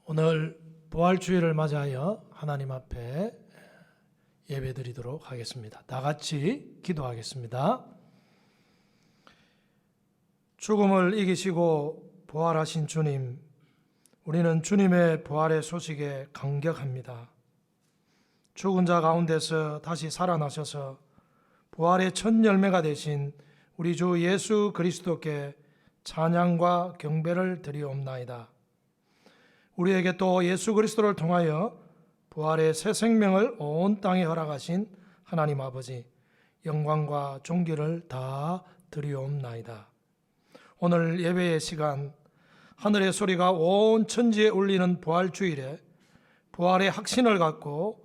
오늘 부활주일을 맞이하여 하나님 앞에 예배드리도록 하겠습니다. 다 같이 기도하겠습니다. 죽음을 이기시고 부활하신 주님, 우리는 주님의 부활의 소식에 감격합니다. 죽은 자 가운데서 다시 살아나셔서 부활의 첫 열매가 되신 우리 주 예수 그리스도께 찬양과 경배를 드리옵나이다. 우리에게 또 예수 그리스도를 통하여 부활의 새 생명을 온 땅에 허락하신 하나님 아버지, 영광과 존귀를 다 드리옵나이다. 오늘 예배의 시간, 하늘의 소리가 온 천지에 울리는 부활주일에 부활의 확신을 갖고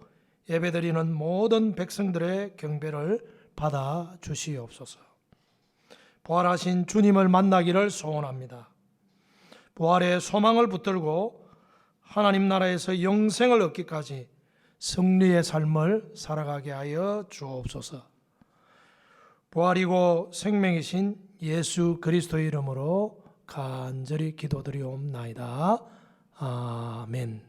예배드리는 모든 백성들의 경배를 받아 주시옵소서. 부활하신 주님을 만나기를 소원합니다. 부활의 소망을 붙들고 하나님 나라에서 영생을 얻기까지 승리의 삶을 살아가게 하여 주옵소서. 부활이고 생명이신 예수 그리스도의 이름으로 간절히 기도드리옵나이다. 아멘.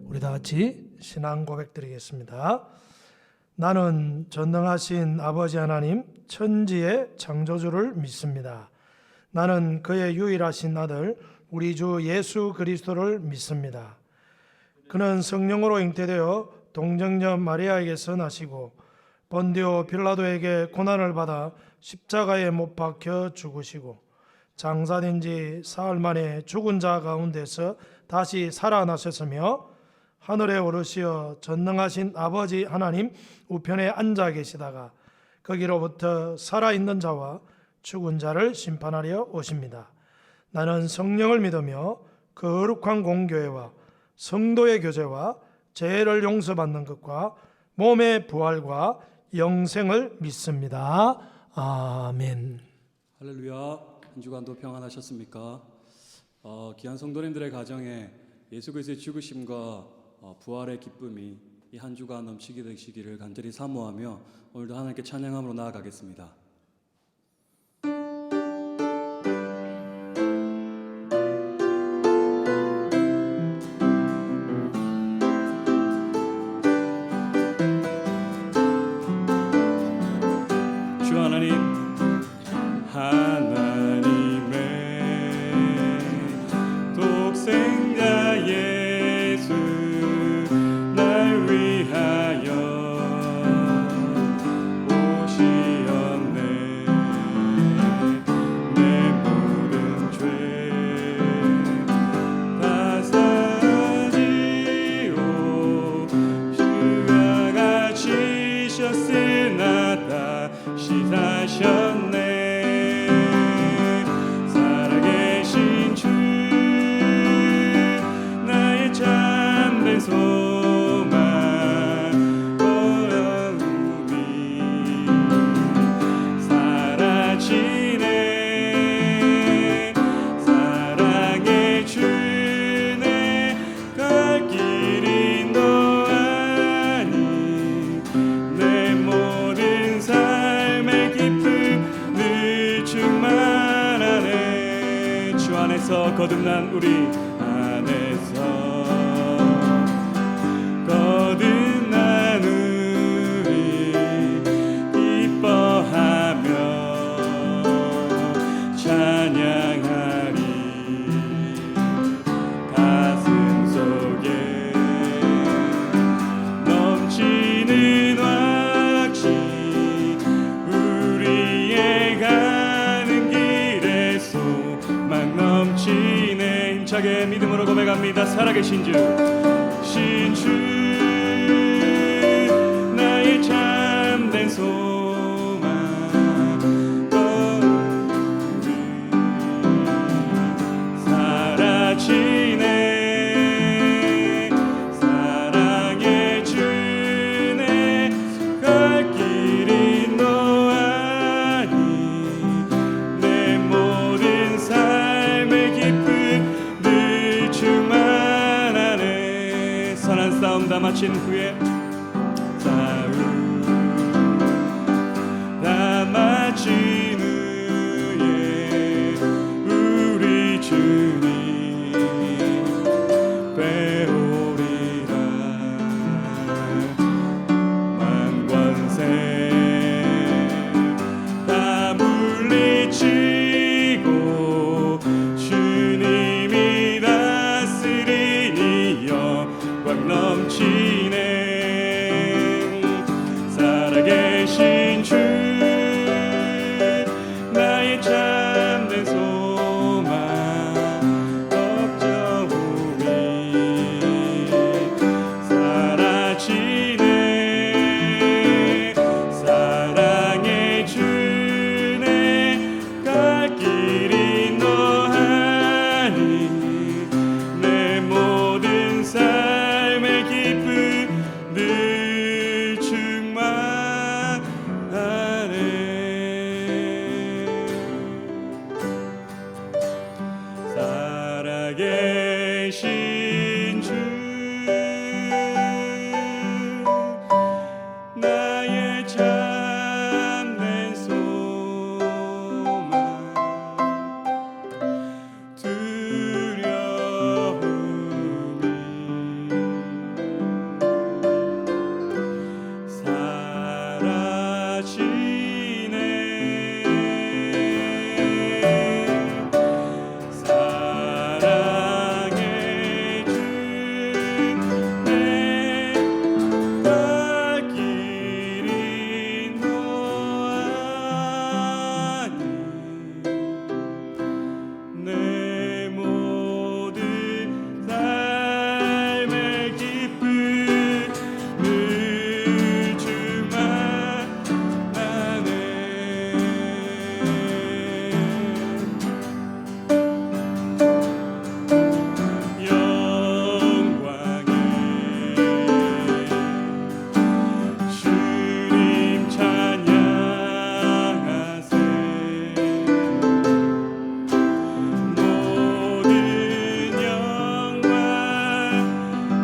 우리 다 같이 신앙 고백 드리겠습니다. 나는 전능하신 아버지 하나님 천지의 창조주를 믿습니다. 나는 그의 유일하신 아들 우리 주 예수 그리스도를 믿습니다. 그는 성령으로 잉태되어 동정녀 마리아에게서 나시고 본디오 빌라도에게 고난을 받아 십자가에 못 박혀 죽으시고 장사된 지 사흘 만에 죽은 자 가운데서 다시 살아나셨으며 하늘에 오르시어 전능하신 아버지 하나님 우편에 앉아 계시다가 거기로부터 살아있는 자와 죽은 자를 심판하려 오십니다. 나는 성령을 믿으며 거룩한 공교회와 성도의 교제와 죄를 용서받는 것과 몸의 부활과 영생을 믿습니다. 아멘. 할렐루야. 한 주간도 평안하셨습니까? 귀한 성도님들의 가정에 예수 그리스도의 죽으심과 부활의 기쁨이 이 한 주간 넘치게 되시기를 간절히 사모하며 오늘도 하나님께 찬양함으로 나아가겠습니다. 주 하나님, 하나님의 독생자 예수 날 위하여 오시었네. 내 모든 죄 다 사지요. 주가 같이 셨으나 다시 사셨네. 살아계신 주 나의 참된 소망 보여움이 사라지네. 사랑의 주네 갈 길이 너 아니. 내 모든 삶의 기쁨 늘 충만하네. 주 안에서 거듭난 우리 안에서 거듭난 우리 기뻐하며 찬양하리. 가슴 속에 넘치는 확신 우리의 가는 길에 소망 넘치네. 힘차게 믿음으로 고백합니다. 살아계신 주 신주 나의 참된 소망 거울이 사라지네. 사랑의 주네 갈 길이 너 아니. 내 모든 삶의 기쁨 늘 충만하네. 후에 싸움 다 마친 후에 우리 주님 뵈오리라. 만권세 다 물리치고 주님이 다스리니 영광 넘치네. 살아계신 주 나의 참된 소망 걱정 후이 사라지네. 사랑의 주네 갈 길이 너하니 내 모든 삶의 기쁨 늘 충만하네. 살아계신 주 나의 참된 소망 두려움이 사라지네. 사랑의 주내 갈 길이 너하니 내 모든 삶의 기쁨 늘 충만하네. 영광에 주님 찬양하세. 모든 영광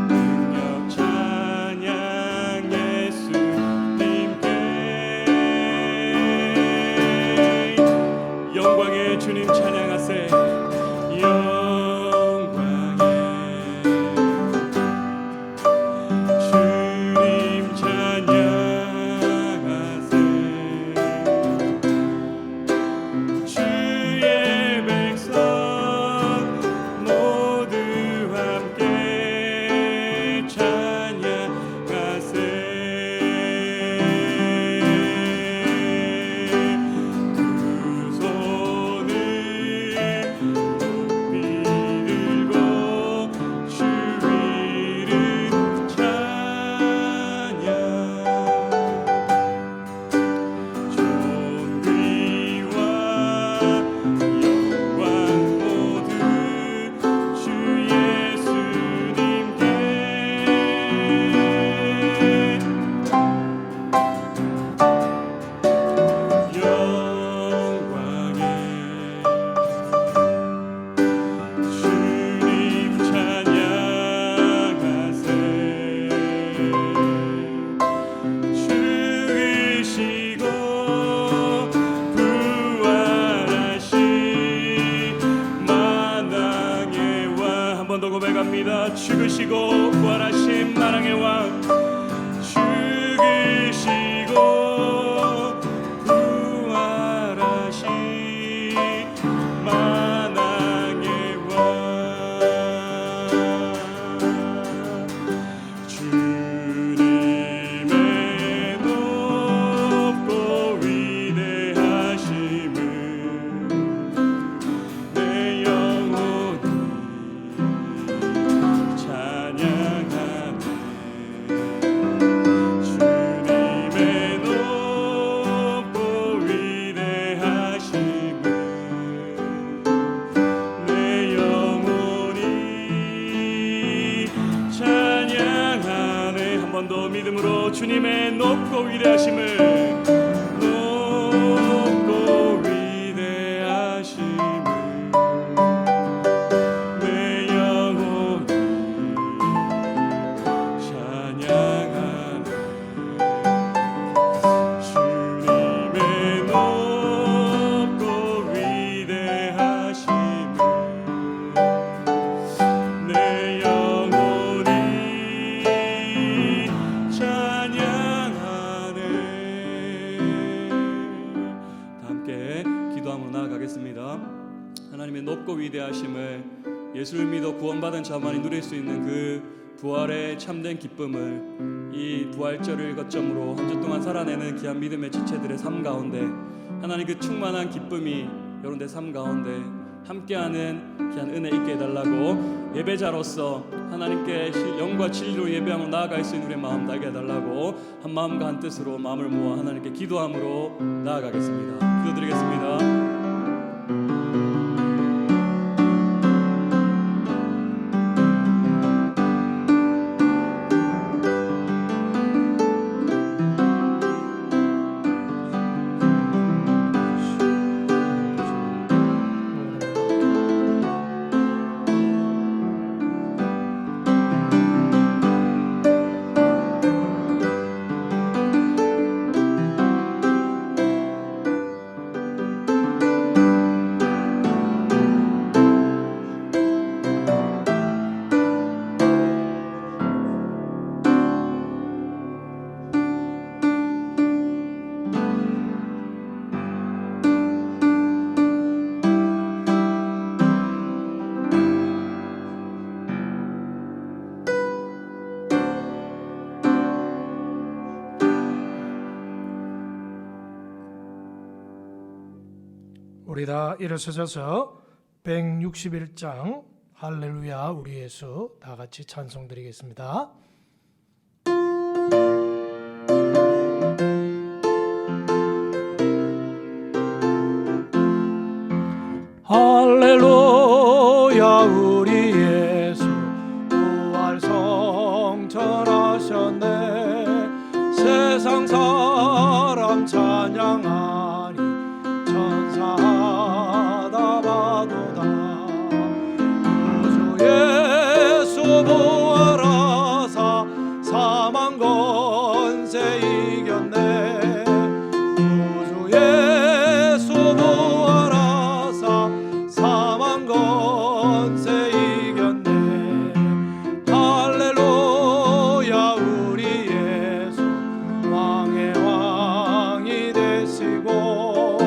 능력 찬양 예수님께. 영광의 주님 찬양하세. 영광의 주님 찬양하세. 주의 백성 모두 함께 찬양하세. 두 손을 높이 들고 주 이름 찬양. 존귀와 영광 모두 주 예수님께. 영광의 주님 찬양하세. 죽으시고 부활하신 만왕의 왕. 한 번 더 고백합니다. 죽으시고 부활하신 만왕의 왕. 죽으시고 부활하신 만왕의 왕. 주님의 높고 위대하심을 내 영혼이 찬양하네. 주님의 높고 위대하심을 내 영혼이 찬양하네. 한 번 더 믿음으로 주님의 높고 위대하심을 높고 위대하심을 내 영혼이 찬양. 하나님의 높고 위대하심을 예수를 믿어 구원받은 자만이 누릴 수 있는 그 부활의 참된 기쁨을 이 부활절을 거점으로 한 주 동안 살아내는 귀한 믿음의 지체들의 삶 가운데 하나님 그 충만한 기쁨이 여러분들 삶 가운데 함께하는 귀한 은혜 있게 해달라고 예배자로서 하나님께 영과 진리로 예배하며 나아갈 수 있는 우리의 마음 나게 해달라고 한 마음과 한 뜻으로 마음을 모아 하나님께 기도함으로 나아가겠습니다. 기도드리겠습니다. 우리 다 일어서셔서 161장 할렐루야 우리 예수 다 같이 찬송 드리겠습니다. 할렐루야 우리 예수 부활 성천하셨네. 세상 사람 찬양하니 천사하다 봐도다. 구주 예수 부활하사 사망 권세 이겼네. 구주 예수 부활하사 사망 권세 이겼네. 할렐루야 우리 예수 왕의 왕이 되시고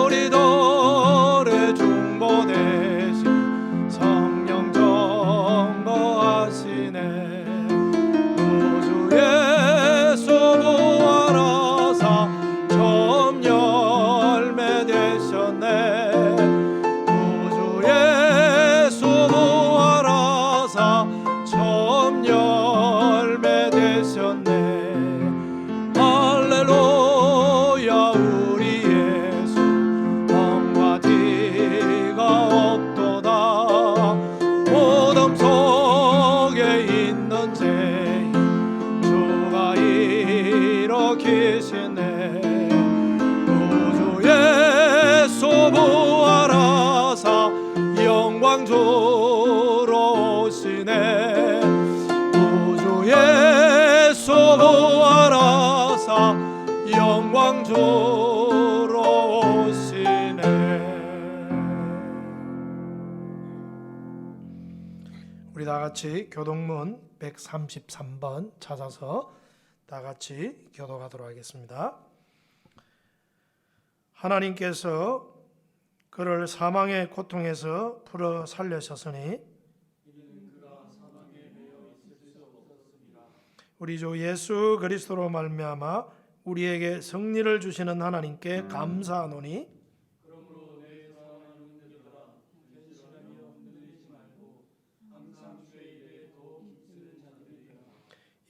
우리들의 중보 되신 성령 점거하시네. 구주 예수 부활하사 점 열매 되셨네. 구주 예수 부활하사 점 열매 되셨네. 할렐루야 우리 예수 멍과 티가 없도다. 무덤 속에 있는 죄인 주가 일으키시네. 구주 예수 부활하사 영광 주러 오시네. 구주 예수 부활하사 영광 주러 오시네. 우리 다 같이 교동문 133번 찾아서 다 같이 교도하도록 하겠습니다. 하나님께서 그를 사망의 고통에서 풀어 살려셨으니 우리 주 예수 그리스도로 말미암아 우리에게 승리를 주시는 하나님께 감사하노니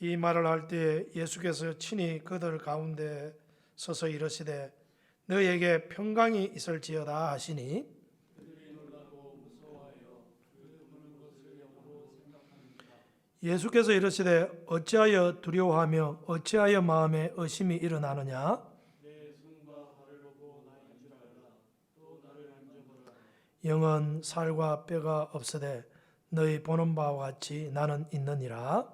이 말을 할 때 예수께서 친히 그들 가운데 서서 이르시되 너희에게 평강이 있을지어다 하시니 예수께서 이르시되 어찌하여 두려워하며 어찌하여 마음에 의심이 일어나느냐. 영은 살과 뼈가 없으되 너희 보는 바와 같이 나는 있느니라.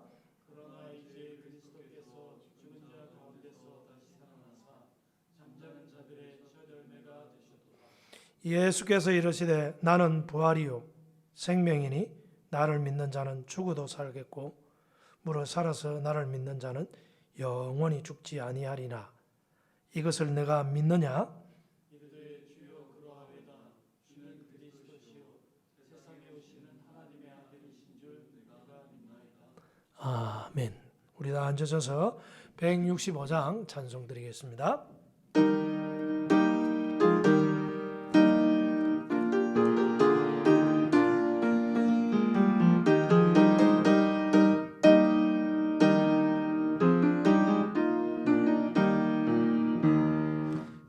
예수께서 이르시되 나는 부활이요 생명이니 나를 믿는 자는 죽어도 살겠고 무릇 살아서 나를 믿는 자는 영원히 죽지 아니하리라. 이것을 내가 믿느냐? 아멘. 우리 다 앉으셔서 165장 찬송 드리겠습니다.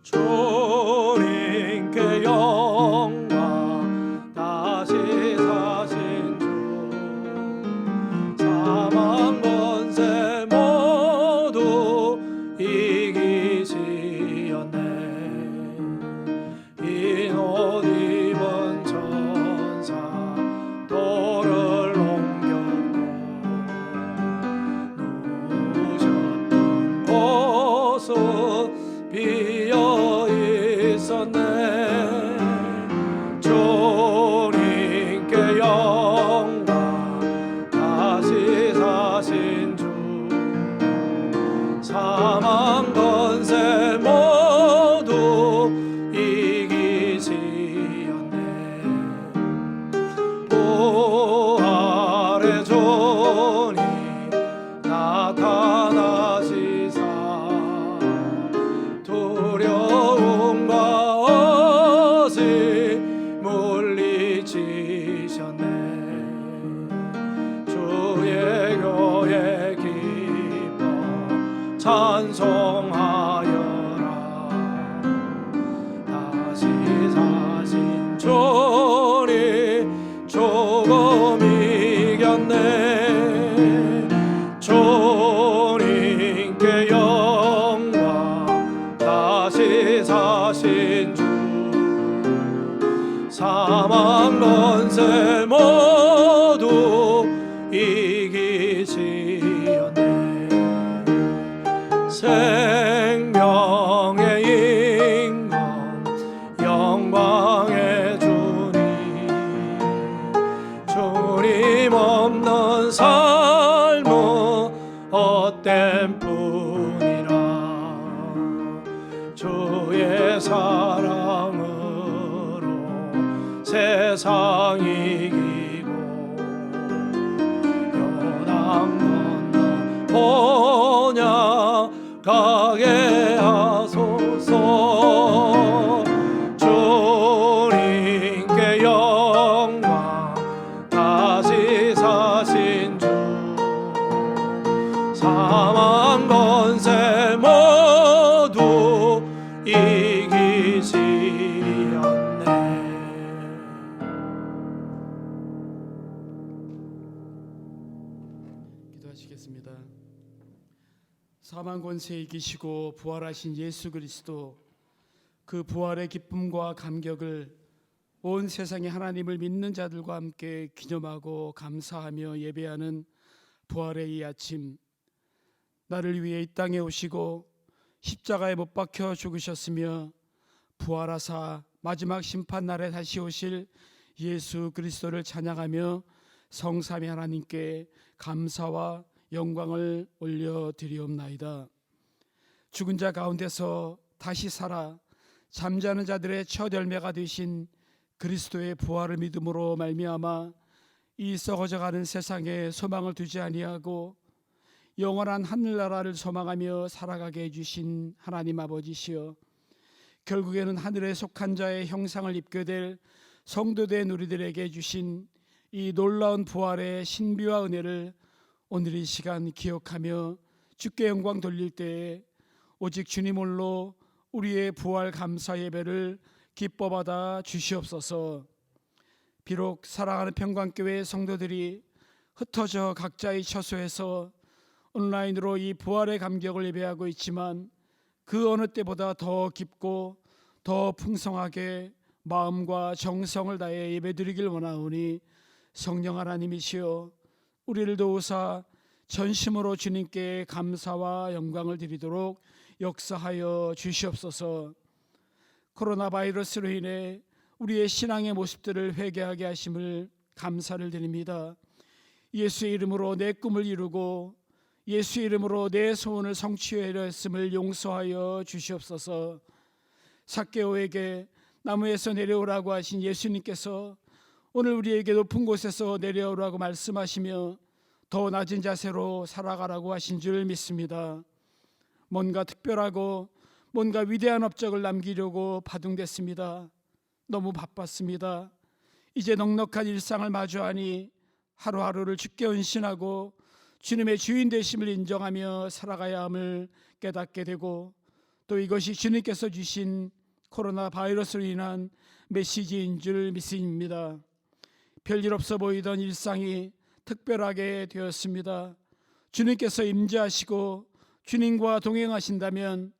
주님께 영광 다시 사신 주 사망 권세 모두 이기시었네. 흰 옷 입은 천사 돌을 옮겼고 누우셨던 곳은 비어 있었네. 주님께 영광 다시 사신 주 사망 권세 모두 이기시었네. 부활의 주님 나타나시사 두려움과 어시 물리치셨네. 주의 교회 기뻐 찬송하여라. 다시 사신 주님 조금 이겼네. 주님께 영광 다시 사신 주 사망 권세 모두 이기시었네. 생명의 인권 영광의 주님 주님 없는 삶은 헛된 뿐이라. 주의 사랑으로 세상 이기고 요단 건너 번역하게 하소서. 주님께 영광 다시 사신 주 사망 권세 모두 이기시었네. 기도하시겠습니다. 사망 권세 이기시고 부활하신 예수 그리스도, 그 부활의 기쁨과 감격을 온 세상의 하나님을 믿는 자들과 함께 기념하고 감사하며 예배하는 부활의 이 아침, 나를 위해 이 땅에 오시고 십자가에 못 박혀 죽으셨으며 부활하사 마지막 심판날에 다시 오실 예수 그리스도를 찬양하며 성삼위 하나님께 감사와 영광을 올려드리옵나이다. 죽은 자 가운데서 다시 살아 잠자는 자들의 첫 열매가 되신 그리스도의 부활을 믿음으로 말미암아 이 썩어져가는 세상에 소망을 두지 아니하고 영원한 하늘나라를 소망하며 살아가게 해주신 하나님 아버지시여, 결국에는 하늘에 속한 자의 형상을 입게 될 성도된 우리들에게 주신 이 놀라운 부활의 신비와 은혜를 오늘 이 시간 기억하며 주께 영광 돌릴 때에 오직 주님 홀로 우리의 부활 감사 예배를 기뻐 받아 주시옵소서. 비록 사랑하는 평강교회 성도들이 흩어져 각자의 처소에서 온라인으로 이 부활의 감격을 예배하고 있지만 그 어느 때보다 더 깊고 더 풍성하게 마음과 정성을 다해 예배드리길 원하오니 성령 하나님이시여, 우리를 도우사 전심으로 주님께 감사와 영광을 드리도록 역사하여 주시옵소서. 코로나 바이러스로 인해 우리의 신앙의 모습들을 회개하게 하심을 감사를 드립니다. 예수의 이름으로 내 꿈을 이루고 예수의 이름으로 내 소원을 성취하려 했음을 용서하여 주시옵소서. 삭개오에게 나무에서 내려오라고 하신 예수님께서 오늘 우리에게 높은 곳에서 내려오라고 말씀하시며 더 낮은 자세로 살아가라고 하신 줄 믿습니다. 뭔가 특별하고 뭔가 위대한 업적을 남기려고 바둥댔습니다. 너무 바빴습니다. 이제 넉넉한 일상을 마주하니 하루하루를 주께 헌신하고 주님의 주인 되심을 인정하며 살아가야 함을 깨닫게 되고, 또 이것이 주님께서 주신 코로나 바이러스로 인한 메시지인 줄 믿습니다. 별일 없어 보이던 일상이 특별하게 되었습니다. 주님께서 임재하시고 주님과 동행하신다면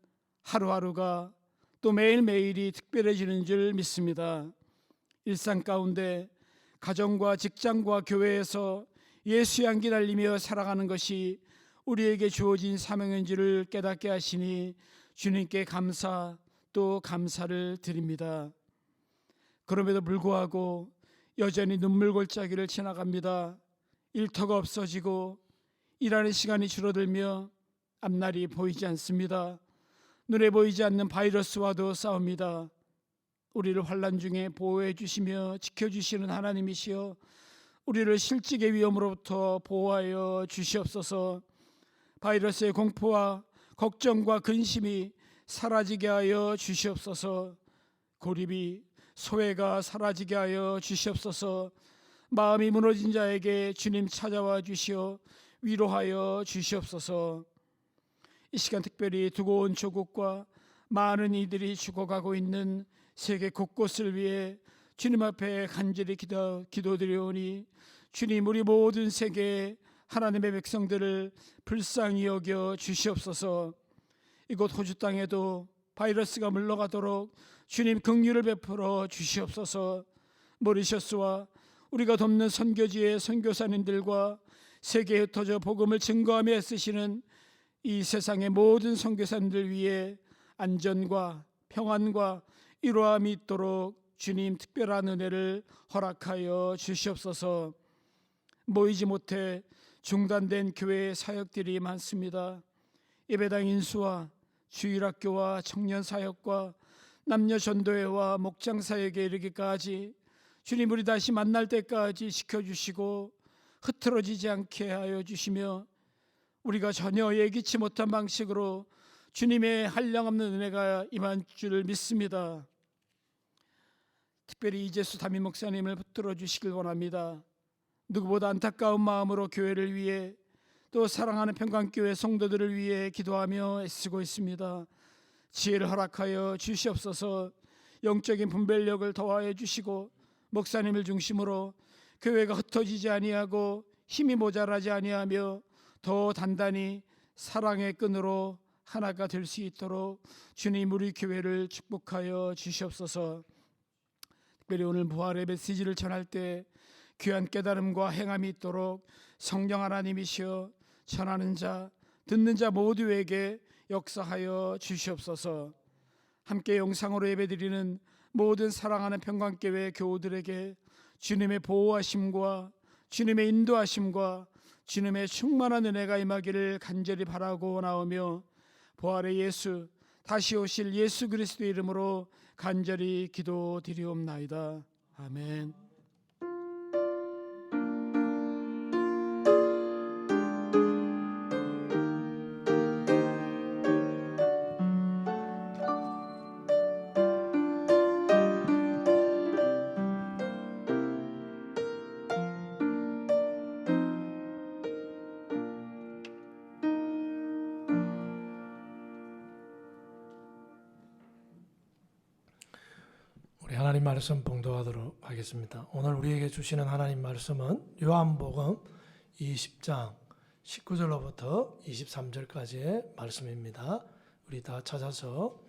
하루하루가 또 매일매일이 특별해지는 줄 믿습니다. 일상 가운데 가정과 직장과 교회에서 예수 향기 날리며 살아가는 것이 우리에게 주어진 사명인 줄을 깨닫게 하시니 주님께 감사 또 감사를 드립니다. 그럼에도 불구하고 여전히 눈물골짜기를 지나갑니다. 일터가 없어지고 일하는 시간이 줄어들며 앞날이 보이지 않습니다. 눈에 보이지 않는 바이러스와도 싸웁니다. 우리를 환난 중에 보호해 주시며 지켜주시는 하나님이시여, 우리를 실직의 위험으로부터 보호하여 주시옵소서. 바이러스의 공포와 걱정과 근심이 사라지게 하여 주시옵소서. 고립이 소외가 사라지게 하여 주시옵소서. 마음이 무너진 자에게 주님 찾아와 주시어 위로하여 주시옵소서. 이 시간 특별히 두고 온 조국과 많은 이들이 죽어가고 있는 세계 곳곳을 위해 주님 앞에 간절히 기도드리오니 주님, 우리 모든 세계 하나님의 백성들을 불쌍히 여겨 주시옵소서. 이곳 호주 땅에도 바이러스가 물러가도록 주님 긍휼을 베풀어 주시옵소서. 모리셔스와 우리가 돕는 선교지의 선교사님들과 세계에 흩어져 복음을 증거하며 애쓰시는 이 세상의 모든 선교사님들 위해 안전과 평안과 이로함이 있도록 주님 특별한 은혜를 허락하여 주시옵소서. 모이지 못해 중단된 교회의 사역들이 많습니다. 예배당 인수와 주일학교와 청년사역과 남녀전도회와 목장사역에 이르기까지 주님, 우리 다시 만날 때까지 지켜주시고 흐트러지지 않게 하여 주시며 우리가 전혀 예기치 못한 방식으로 주님의 한량없는 은혜가 임한 줄 믿습니다. 특별히 이재수 담임 목사님을 붙들어 주시길 원합니다. 누구보다 안타까운 마음으로 교회를 위해 또 사랑하는 평강교회 성도들을 위해 기도하며 애쓰고 있습니다. 지혜를 허락하여 주시옵소서. 영적인 분별력을 더하여 주시고 목사님을 중심으로 교회가 흩어지지 아니하고 힘이 모자라지 아니하며 더 단단히 사랑의 끈으로 하나가 될 수 있도록 주님, 우리 교회를 축복하여 주시옵소서. 특별히 오늘 부활의 메시지를 전할 때 귀한 깨달음과 행함이 있도록 성령 하나님이시여 전하는 자 듣는 자 모두에게 역사하여 주시옵소서. 함께 영상으로 예배드리는 모든 사랑하는 평강교회 교우들에게 주님의 보호하심과 주님의 인도하심과 주님의 충만한 은혜가 임하기를 간절히 바라고 나오며 부활의 예수, 다시 오실 예수 그리스도의 이름으로 간절히 기도드리옵나이다. 아멘. 우리 하나님 말씀 봉독하도록 하겠습니다. 오늘 우리에게 주시는 하나님 말씀은 요한복음 20장 19절로부터 23절까지의 말씀입니다. 우리 다 찾아서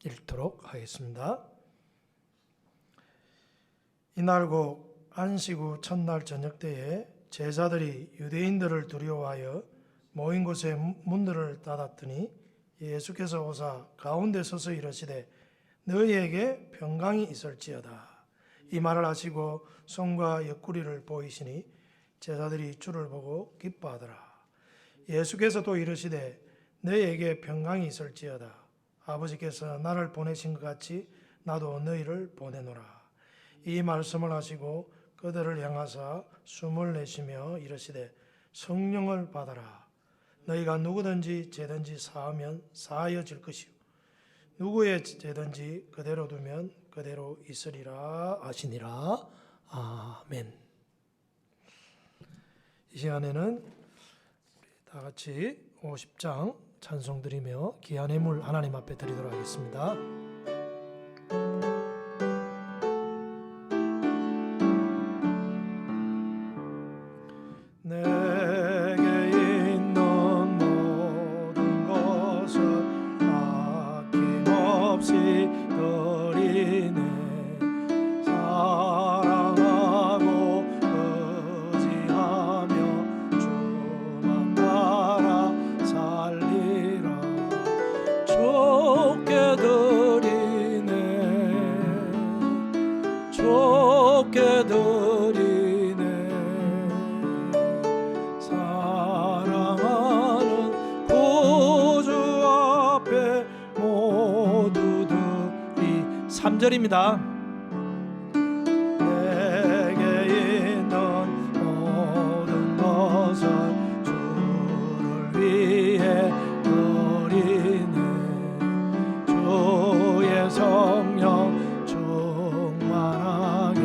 읽도록 하겠습니다. 이날 곧 안식 후 첫날 저녁 때에 제자들이 유대인들을 두려워하여 모인 곳에 문들을 닫았더니 예수께서 오사 가운데 서서 이르시되 너희에게 평강이 있을지어다. 이 말을 하시고 손과 옆구리를 보이시니 제자들이 주를 보고 기뻐하더라. 예수께서 또 이르시되 너희에게 평강이 있을지어다. 아버지께서 나를 보내신 것 같이 나도 너희를 보내노라. 이 말씀을 하시고 그들을 향하사 숨을 내쉬며 이르시되 성령을 받아라. 너희가 누구든지 죄든지 사하면 사하여질 것이요 누구의 죄든지 그대로 두면 그대로 있으리라 하시니라. 아멘. 이 시간에는 우리 다 같이 50장 찬송 드리며 귀한 예물 하나님 앞에 드리도록 하겠습니다. 내게 있는 모든 것을 아낌없이 드리네. 사랑하고 의지하며 주만 따라 살리라. 좋게 드리네. 좋게 드리네. 사랑하는 구주 앞에 모두들이 3절입니다. 내게 있는 모든 것을 주를 위해 드리네. 주의 성령 충만하게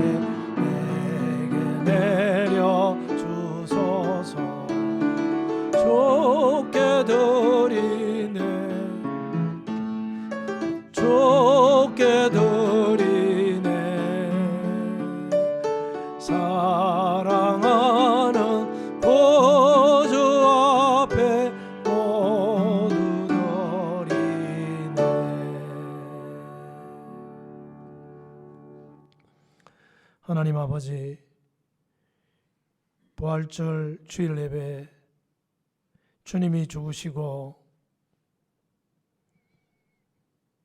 내게 내려 주소서. 좋게 드리네. 좋게 드리네. 사랑하는 구주 앞에 모두 드리네. 하나님 아버지, 부활절 주일 예배 주님이 죽으시고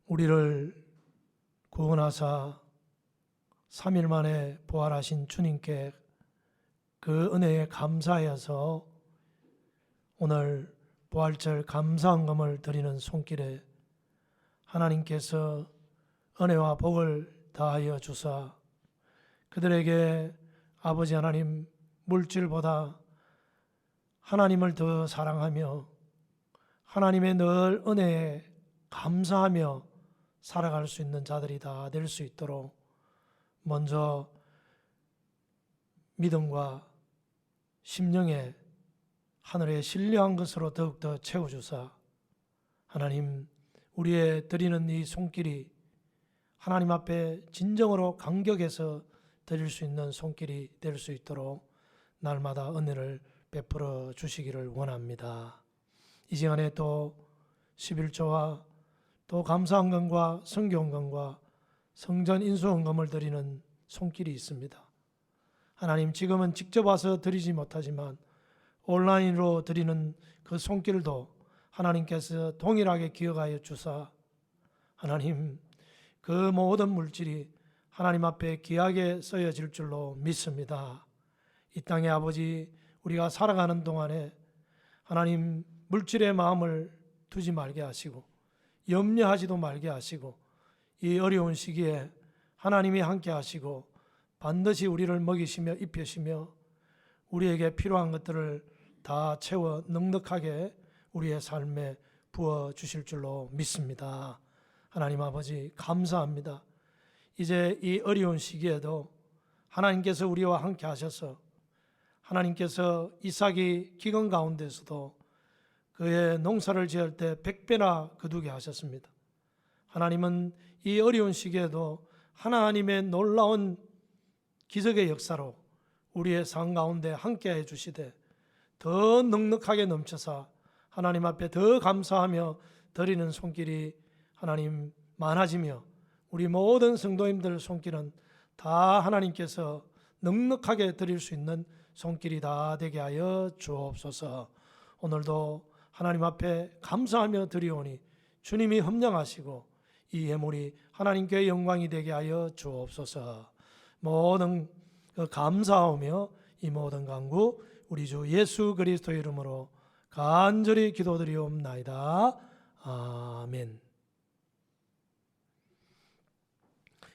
우리를 구원하사 3일 만에 부활하신 주님께 그 은혜에 감사하여서 오늘 부활절 감사헌금을 드리는 손길에 하나님께서 은혜와 복을 다하여 주사 그들에게 아버지 하나님 물질보다 하나님을 더 사랑하며 하나님의 늘 은혜에 감사하며 살아갈 수 있는 자들이 다 될 수 있도록 먼저 믿음과 심령에 하늘에 신뢰한 것으로 더욱더 채워주사 하나님 우리의 드리는 이 손길이 하나님 앞에 진정으로 감격해서 드릴 수 있는 손길이 될 수 있도록 날마다 은혜를 베풀어 주시기를 원합니다. 이 시간에 또 11조와 또 감사헌금과 선교헌금과 성전 인수헌금을 드리는 손길이 있습니다. 하나님 지금은 직접 와서 드리지 못하지만 온라인으로 드리는 그 손길도 하나님께서 동일하게 기억하여 주사 하나님 그 모든 물질이 하나님 앞에 귀하게 쓰여질 줄로 믿습니다. 이 땅의 아버지 우리가 살아가는 동안에 하나님 물질의 마음을 두지 말게 하시고 염려하지도 말게 하시고 이 어려운 시기에 하나님이 함께 하시고 반드시 우리를 먹이시며 입히시며 우리에게 필요한 것들을 다 채워 넉넉하게 우리의 삶에 부어주실 줄로 믿습니다. 하나님 아버지 감사합니다. 이제 이 어려운 시기에도 하나님께서 우리와 함께 하셔서 하나님께서 이삭이 기근 가운데서도 그의 농사를 지을 때 100배나 거두게 하셨습니다. 하나님은 이 어려운 시기에도 하나님의 놀라운 기적의 역사로 우리의 삶 가운데 함께해 주시되 더 넉넉하게 넘쳐서 하나님 앞에 더 감사하며 드리는 손길이 하나님 많아지며 우리 모든 성도님들 손길은 다 하나님께서 넉넉하게 드릴 수 있는 손길이 다 되게 하여 주옵소서. 오늘도 하나님 앞에 감사하며 드리오니 주님이 험령하시고 이 예물이 하나님께 영광이 되게 하여 주옵소서. 모든 감사하며 이 모든 간구 우리 주 예수 그리스도 이름으로 간절히 기도드리옵나이다. 아멘.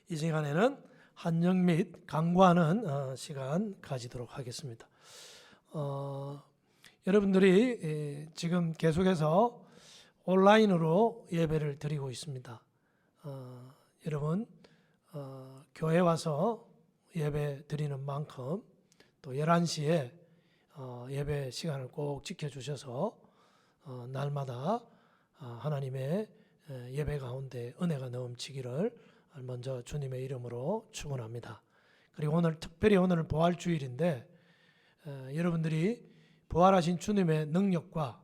이 시간에는 한영 및 강구하는 시간 가지도록 하겠습니다. 여러분들이 지금 계속해서 온라인으로 예배를 드리고 있습니다. 여러분 교회 와서 예배 드리는 만큼 또 11시에 예배 시간을 꼭 지켜주셔서 날마다 하나님의 예배 가운데 은혜가 넘치기를 먼저 주님의 이름으로 축원합니다. 그리고 오늘 특별히 오늘은 부활주일인데 여러분들이 부활하신 주님의 능력과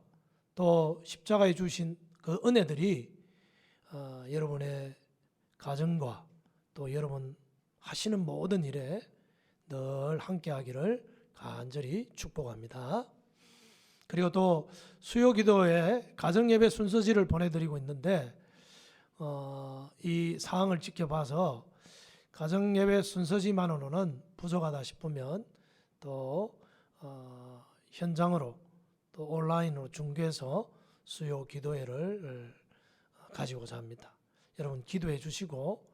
또 십자가에 주신 그 은혜들이 여러분의 가정과 또 여러분 하시는 모든 일에 늘 함께하기를 간절히 축복합니다. 그리고 또 수요기도에 가정예배 순서지를 보내드리고 있는데 이 사항을 지켜봐서 가정예배 순서지만으로는 부족하다 싶으면 또 현장으로 또 온라인으로 중계해서 수요 기도회를 가지고자 합니다. 여러분 기도해 주시고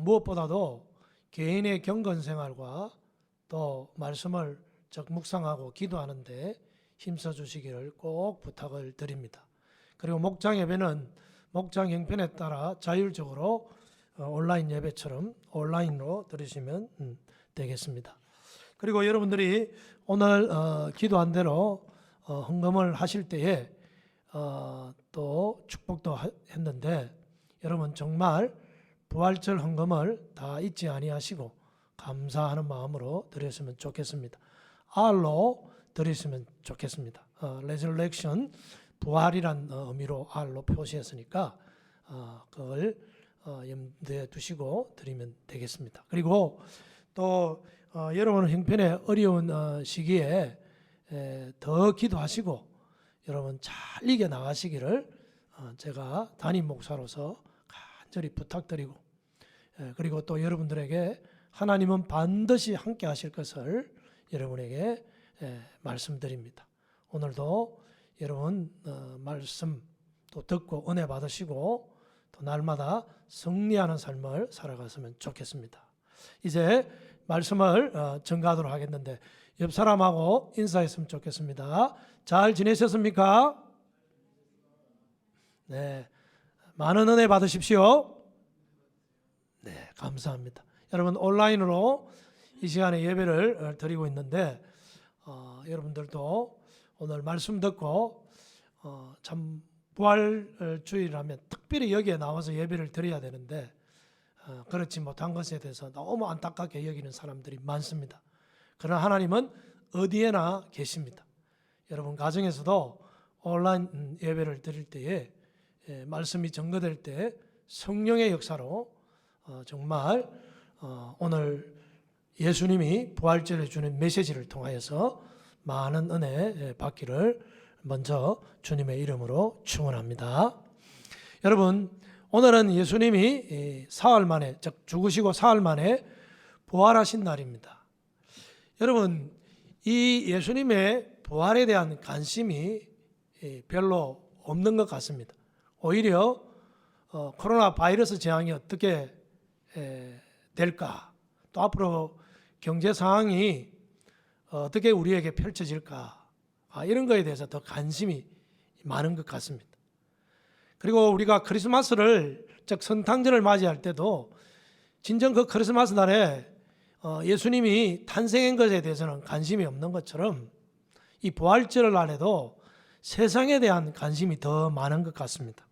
무엇보다도 개인의 경건 생활과 또 말씀을 적 묵상하고 기도하는데 힘써 주시기를 꼭 부탁을 드립니다. 그리고 목장 예배는 목장 형편에 따라 자율적으로 온라인 예배처럼 온라인으로 들으시면 되겠습니다. 그리고 여러분들이 오늘 기도한 대로 헌금을 하실 때에 또 축복도 했는데 여러분 정말 부활절 헌금을 다 잊지 아니하시고 감사하는 마음으로 드렸으면 좋겠습니다. R로 드렸으면 좋겠습니다. Resurrection 부활이란 의미로 R로 표시했으니까 그걸 염두에 두시고 드리면 되겠습니다. 그리고 또 여러분 형편의 어려운 시기에 더 기도하시고 여러분 잘 이겨 나가시기를 제가 담임 목사로서 간절히 부탁드리고 그리고 또 여러분들에게 하나님은 반드시 함께 하실 것을 여러분에게 말씀드립니다. 오늘도 여러분 말씀 또 듣고 은혜 받으시고 또 날마다 승리하는 삶을 살아갔으면 좋겠습니다. 이제 말씀을 전가하도록 하겠는데 옆 사람하고 인사했으면 좋겠습니다. 잘 지내셨습니까? 네, 많은 은혜 받으십시오. 네, 감사합니다. 여러분 온라인으로 이 시간에 예배를 드리고 있는데 여러분들도 오늘 말씀 듣고 참 부활주일하면 특별히 여기에 나와서 예배를 드려야 되는데 그렇지 못한 것에 대해서 너무 안타깝게 여기는 사람들이 많습니다. 그러나 하나님은 어디에나 계십니다. 여러분 가정에서도 온라인 예배를 드릴 때에 말씀이 전거될 때 성령의 역사로 정말 오늘 예수님이 부활절에 주는 메시지를 통하여서 많은 은혜 받기를 먼저 주님의 이름으로 축원합니다. 여러분 오늘은 예수님이 사흘 만에 즉 죽으시고 사흘 만에 부활하신 날입니다. 여러분 이 예수님의 부활에 대한 관심이 별로 없는 것 같습니다. 오히려 코로나 바이러스 재앙이 어떻게 될까 또 앞으로 경제 상황이 어떻게 우리에게 펼쳐질까 이런 거에 대해서 더 관심이 많은 것 같습니다. 그리고 우리가 크리스마스를 즉 성탄절을 맞이할 때도 진정 그 크리스마스 날에 예수님이 탄생한 것에 대해서는 관심이 없는 것처럼 이 부활절 날에도 세상에 대한 관심이 더 많은 것 같습니다.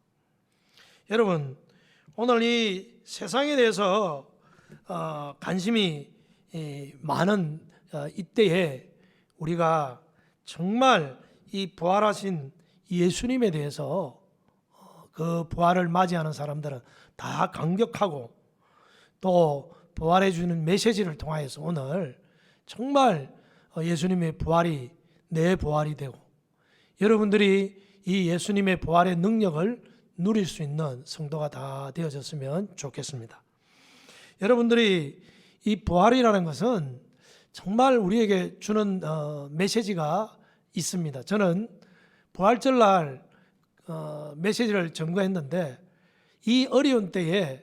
여러분 오늘 이 세상에 대해서 관심이 많은 이때에 우리가 정말 이 부활하신 예수님에 대해서 그 부활을 맞이하는 사람들은 다 감격하고 또 부활해 주는 메시지를 통하여서 오늘 정말 예수님의 부활이 내 부활이 되고 여러분들이 이 예수님의 부활의 능력을 누릴 수 있는 성도가 다 되어졌으면 좋겠습니다. 여러분들이 이 부활이라는 것은 정말 우리에게 주는 메시지가 있습니다. 저는 부활절 날 메시지를 전거했는데 이 어려운 때에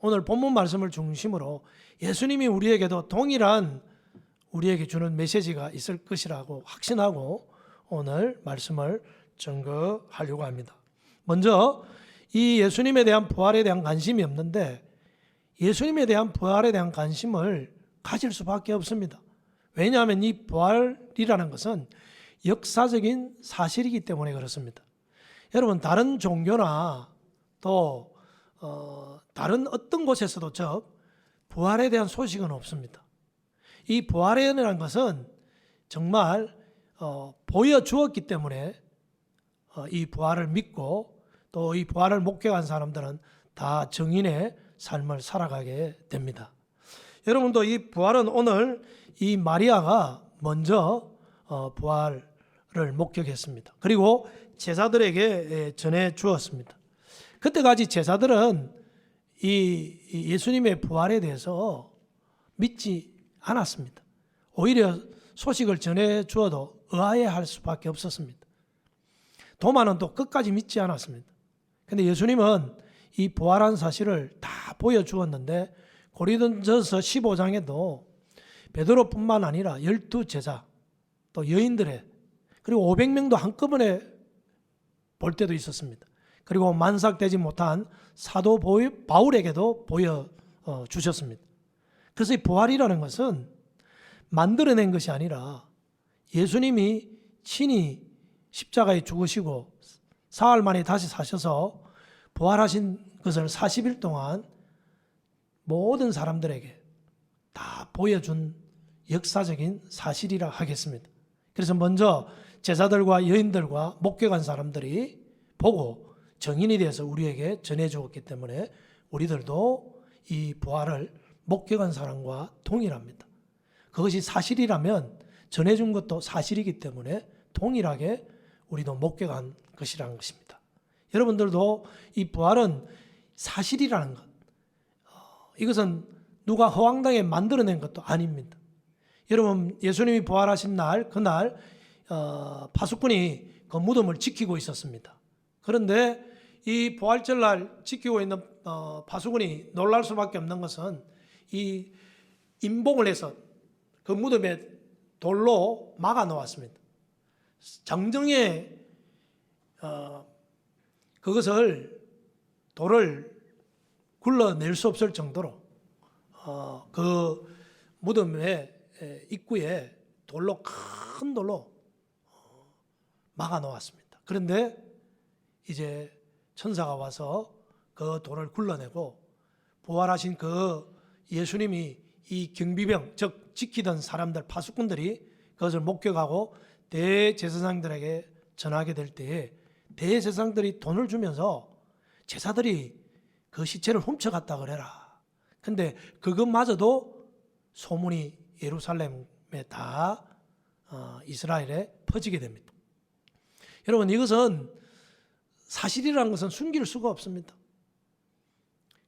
오늘 본문 말씀을 중심으로 예수님이 우리에게도 동일한 우리에게 주는 메시지가 있을 것이라고 확신하고 오늘 말씀을 증거하려고 합니다. 먼저 이 예수님에 대한 부활에 대한 관심이 없는데 예수님에 대한 부활에 대한 관심을 가질 수밖에 없습니다. 왜냐하면 이 부활이라는 것은 역사적인 사실이기 때문에 그렇습니다. 여러분, 다른 종교나 또 다른 어떤 곳에서도 부활에 대한 소식은 없습니다. 이 부활이라는 것은 정말 보여주었기 때문에 이 부활을 믿고 또 이 부활을 목격한 사람들은 다 정인의 삶을 살아가게 됩니다. 여러분도 이 부활은 오늘 이 마리아가 먼저 부활을 목격했습니다. 그리고 제자들에게 전해 주었습니다. 그때까지 제자들은 이 예수님의 부활에 대해서 믿지 않았습니다. 오히려 소식을 전해 주어도 의아해할 수밖에 없었습니다. 도마는 또 끝까지 믿지 않았습니다. 그런데 예수님은 이 부활한 사실을 다 보여주었는데 고린도전서 15장에도 베드로뿐만 아니라 12제자 또 여인들의 그리고 500명도 한꺼번에 볼 때도 있었습니다. 그리고 만삭되지 못한 사도 바울에게도 보여주셨습니다. 그래서 이 부활이라는 것은 만들어낸 것이 아니라 예수님이 친히 십자가에 죽으시고 사흘 만에 다시 사셔서 부활하신 것을 40일 동안 모든 사람들에게 다 보여준 역사적인 사실이라 하겠습니다. 그래서 먼저 제자들과 여인들과 목격한 사람들이 보고 정인이 되어서 우리에게 전해주었기 때문에 우리들도 이 부활을 목격한 사람과 동일합니다. 그것이 사실이라면 전해준 것도 사실이기 때문에 동일하게 우리도 목격한 것이라는 것입니다. 여러분들도 이 부활은 사실이라는 것, 이것은 누가 허황당에 만들어낸 것도 아닙니다. 여러분, 예수님이 부활하신 날, 그날 파수꾼이 그 무덤을 지키고 있었습니다. 그런데 이 부활절 날 지키고 있는 파수꾼이 놀랄 수밖에 없는 것은 이 임봉을 해서 그 무덤에 돌로 막아 놓았습니다. 정정에 그것을 돌을 굴러낼 수 없을 정도로 그 무덤의 입구에 돌로 큰 돌로 막아 놓았습니다. 그런데 이제 천사가 와서 그 돌을 굴러내고 부활하신 그 예수님이 이 경비병 즉 지키던 사람들 파수꾼들이 그것을 목격하고 대제사장들에게 전하게 될 때에 대제사장들이 돈을 주면서 제사들이 그 시체를 훔쳐갔다 그래라. 근데 그것마저도 소문이 예루살렘에 다 이스라엘에 퍼지게 됩니다. 여러분, 이것은 사실이라는 것은 숨길 수가 없습니다.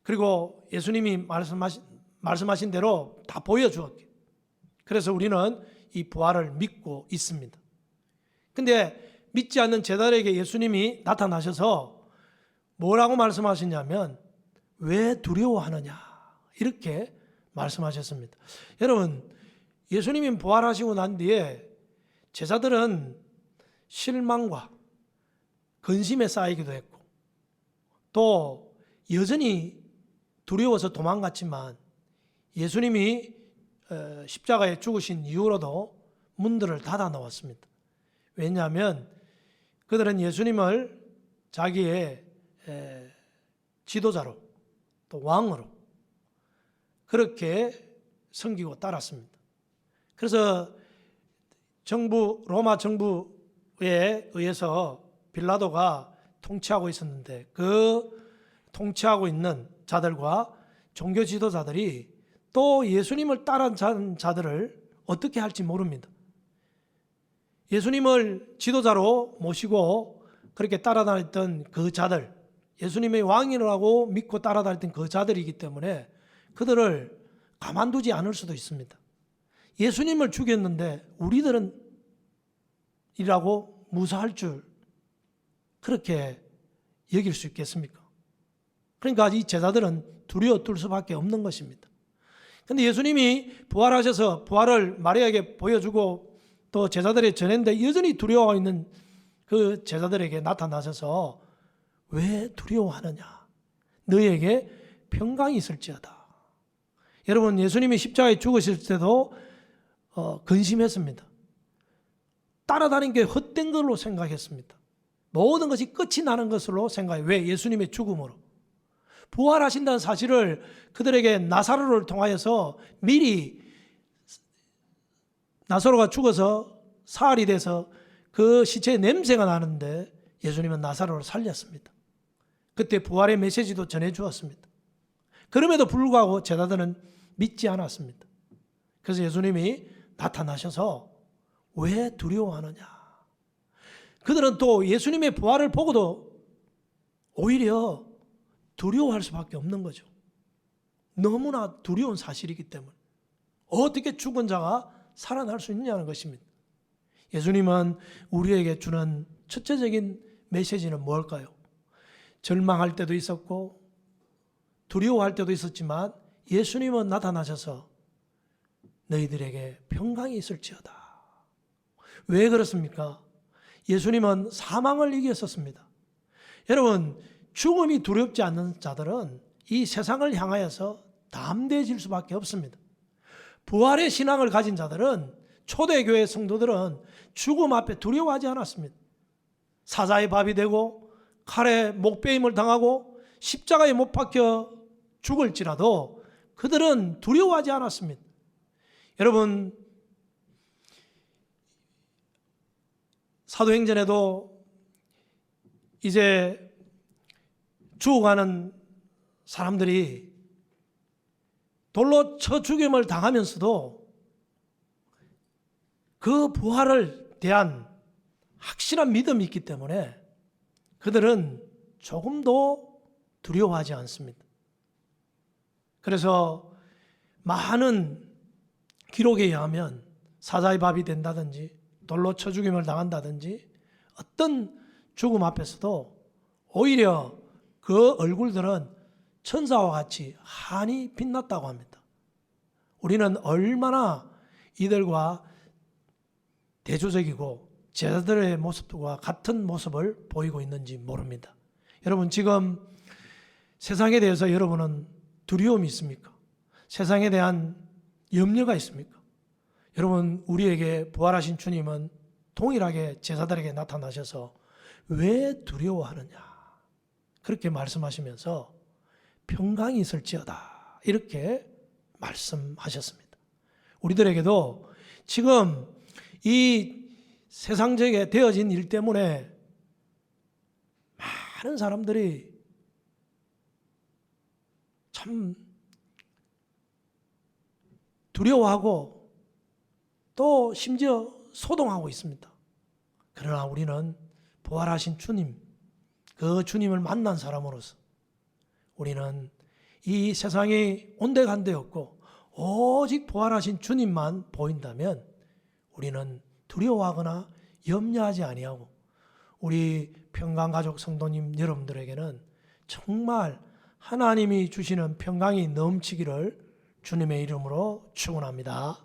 그리고 예수님이 말씀하신 대로 다 보여주었기. 그래서 우리는 이 부활을 믿고 있습니다. 근데 믿지 않는 제자들에게 예수님이 나타나셔서 뭐라고 말씀하셨냐면 왜 두려워하느냐 이렇게 말씀하셨습니다. 여러분, 예수님이 부활하시고 난 뒤에 제자들은 실망과 근심에 쌓이기도 했고 또 여전히 두려워서 도망갔지만 예수님이 십자가에 죽으신 이후로도 문들을 닫아 놓았습니다. 왜냐하면 그들은 예수님을 자기의 지도자로 또 왕으로 그렇게 섬기고 따랐습니다. 그래서 로마 정부에 의해서 빌라도가 통치하고 있었는데 그 통치하고 있는 자들과 종교 지도자들이 또 예수님을 따른 자들을 어떻게 할지 모릅니다. 예수님을 지도자로 모시고 그렇게 따라다녔던 그 자들, 예수님의 왕이라고 믿고 따라다녔던 그 자들이기 때문에 그들을 가만두지 않을 수도 있습니다. 예수님을 죽였는데 우리들은 이라고 무사할 줄 그렇게 여길 수 있겠습니까? 그러니까 이 제자들은 두려워 떨 수밖에 없는 것입니다. 그런데 예수님이 부활하셔서 부활을 마리아에게 보여주고 또 제자들이 전했는데 여전히 두려워하고 있는 그 제자들에게 나타나셔서 왜 두려워하느냐? 너희에게 평강이 있을지어다. 여러분, 예수님이 십자가에 죽으실 때도 근심했습니다. 따라다닌 게 헛된 걸로 생각했습니다. 모든 것이 끝이 나는 것으로 생각해요. 왜? 예수님의 죽음으로. 부활하신다는 사실을 그들에게 나사로를 통하여서 미리, 나사로가 죽어서 사흘이 돼서 그 시체의 냄새가 나는데 예수님은 나사로를 살렸습니다. 그때 부활의 메시지도 전해 주었습니다. 그럼에도 불구하고 제자들은 믿지 않았습니다. 그래서 예수님이 나타나셔서 왜 두려워하느냐? 그들은 또 예수님의 부활을 보고도 오히려 두려워할 수밖에 없는 거죠. 너무나 두려운 사실이기 때문에. 어떻게 죽은 자가 살아날 수 있냐는 것입니다. 예수님은 우리에게 주는 첫째적인 메시지는 뭘까요? 절망할 때도 있었고 두려워할 때도 있었지만 예수님은 나타나셔서 너희들에게 평강이 있을지어다. 왜 그렇습니까? 예수님은 사망을 이겼었습니다. 여러분, 죽음이 두렵지 않는 자들은 이 세상을 향하여서 담대해질 수밖에 없습니다. 부활의 신앙을 가진 자들은, 초대교회 성도들은 죽음 앞에 두려워하지 않았습니다. 사자의 밥이 되고 칼에 목베임을 당하고 십자가에 못 박혀 죽을지라도 그들은 두려워하지 않았습니다. 여러분, 사도행전에도 이제 죽어가는 사람들이 돌로 쳐 죽임을 당하면서도 그 부활을 대한 확실한 믿음이 있기 때문에 그들은 조금도 두려워하지 않습니다. 그래서 많은 기록에 의하면 사자의 밥이 된다든지 돌로 쳐 죽임을 당한다든지 어떤 죽음 앞에서도 오히려 그 얼굴들은 천사와 같이 환히 빛났다고 합니다. 우리는 얼마나 이들과 대조적이고 제자들의 모습과 같은 모습을 보이고 있는지 모릅니다. 여러분, 지금 세상에 대해서 여러분은 두려움이 있습니까? 세상에 대한 염려가 있습니까? 여러분, 우리에게 부활하신 주님은 동일하게 제자들에게 나타나셔서 왜 두려워하느냐? 그렇게 말씀하시면서 평강이 있을지어다. 이렇게 말씀하셨습니다. 우리들에게도 지금 이 세상적에 되어진 일 때문에 많은 사람들이 참 두려워하고 또 심지어 소동하고 있습니다. 그러나 우리는 부활하신 주님, 그 주님을 만난 사람으로서 우리는 이 세상이 온데간데 없고 오직 부활하신 주님만 보인다면 우리는 두려워하거나 염려하지 아니하고 우리 평강가족 성도님 여러분들에게는 정말 하나님이 주시는 평강이 넘치기를 주님의 이름으로 축원합니다.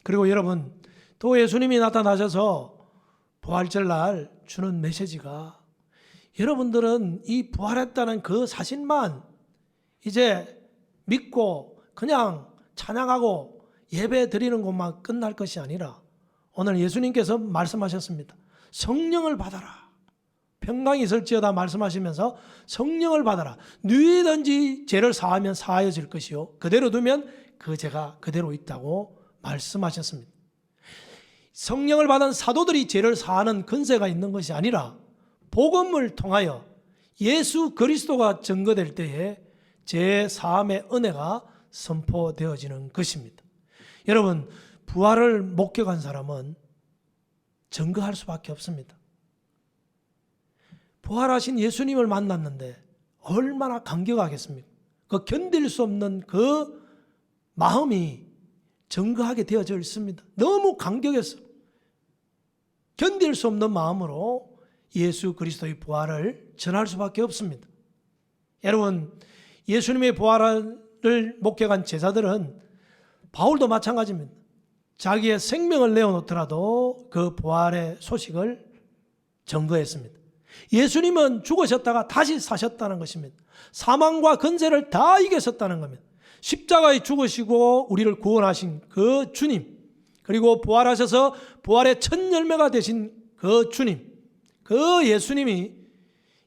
그리고 여러분, 또 예수님이 나타나셔서 부활절날 주는 메시지가 여러분들은 이 부활했다는 그 사실만 이제 믿고 그냥 찬양하고 예배 드리는 것만 끝날 것이 아니라 오늘 예수님께서 말씀하셨습니다. 성령을 받아라. 평강이 있을지어다 말씀하시면서 성령을 받아라. 누이든지 죄를 사하면 사하여질 것이요 그대로 두면 그 죄가 그대로 있다고 말씀하셨습니다. 성령을 받은 사도들이 죄를 사하는 근세가 있는 것이 아니라 복음을 통하여 예수 그리스도가 증거될 때에 죄 사함의 은혜가 선포되어지는 것입니다. 여러분, 부활을 목격한 사람은 증거할 수밖에 없습니다. 부활하신 예수님을 만났는데 얼마나 감격하겠습니까? 그 견딜 수 없는 그 마음이 증거하게 되어져 있습니다. 너무 감격했어. 견딜 수 없는 마음으로 예수 그리스도의 부활을 전할 수밖에 없습니다. 여러분, 예수님의 부활을 목격한 제자들은 바울도 마찬가지입니다. 자기의 생명을 내어놓더라도 그 부활의 소식을 증거했습니다. 예수님은 죽으셨다가 다시 사셨다는 것입니다. 사망과 권세를 다 이기셨다는 겁니다. 십자가에 죽으시고 우리를 구원하신 그 주님, 그리고 부활하셔서 부활의 첫 열매가 되신 그 주님, 그 예수님이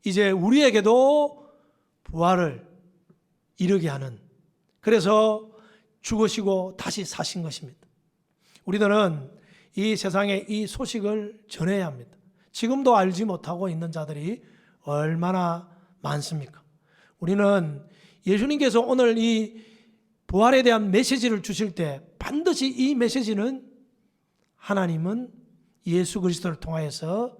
이제 우리에게도 부활을 이루게 하는, 그래서 죽으시고 다시 사신 것입니다. 우리들은 이 세상에 이 소식을 전해야 합니다. 지금도 알지 못하고 있는 자들이 얼마나 많습니까? 우리는 예수님께서 오늘 이 부활에 대한 메시지를 주실 때 반드시 이 메시지는 하나님은 예수 그리스도를 통하여서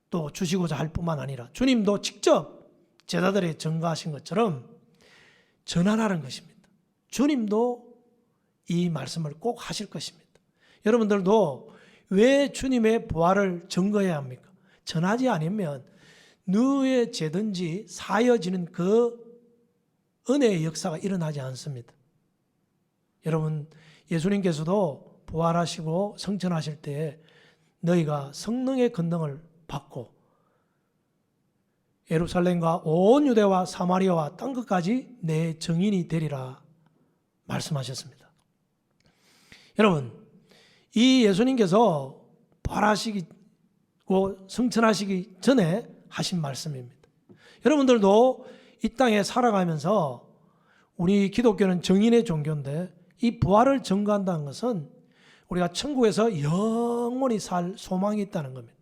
또 주시고자 할 뿐만 아니라 주님도 직접 제자들에게 증거하신 것처럼 전하라는 것입니다. 주님도 이 말씀을 꼭 하실 것입니다. 여러분들도 왜 주님의 부활을 증거해야 합니까? 전하지 않으면 누구의 죄든지 사여지는 그 은혜의 역사가 일어나지 않습니다. 여러분, 예수님께서도 부활하시고 성천하실 때 너희가 성령의 권능을 받고 예루살렘과 온 유대와 사마리아와 땅 끝까지 내 증인이 되리라 말씀하셨습니다. 여러분, 이 예수님께서 부활하시고 성천하시기 전에 하신 말씀입니다. 여러분들도 이 땅에 살아가면서 우리 기독교는 정인의 종교인데 이 부활을 증거한다는 것은 우리가 천국에서 영원히 살 소망이 있다는 겁니다.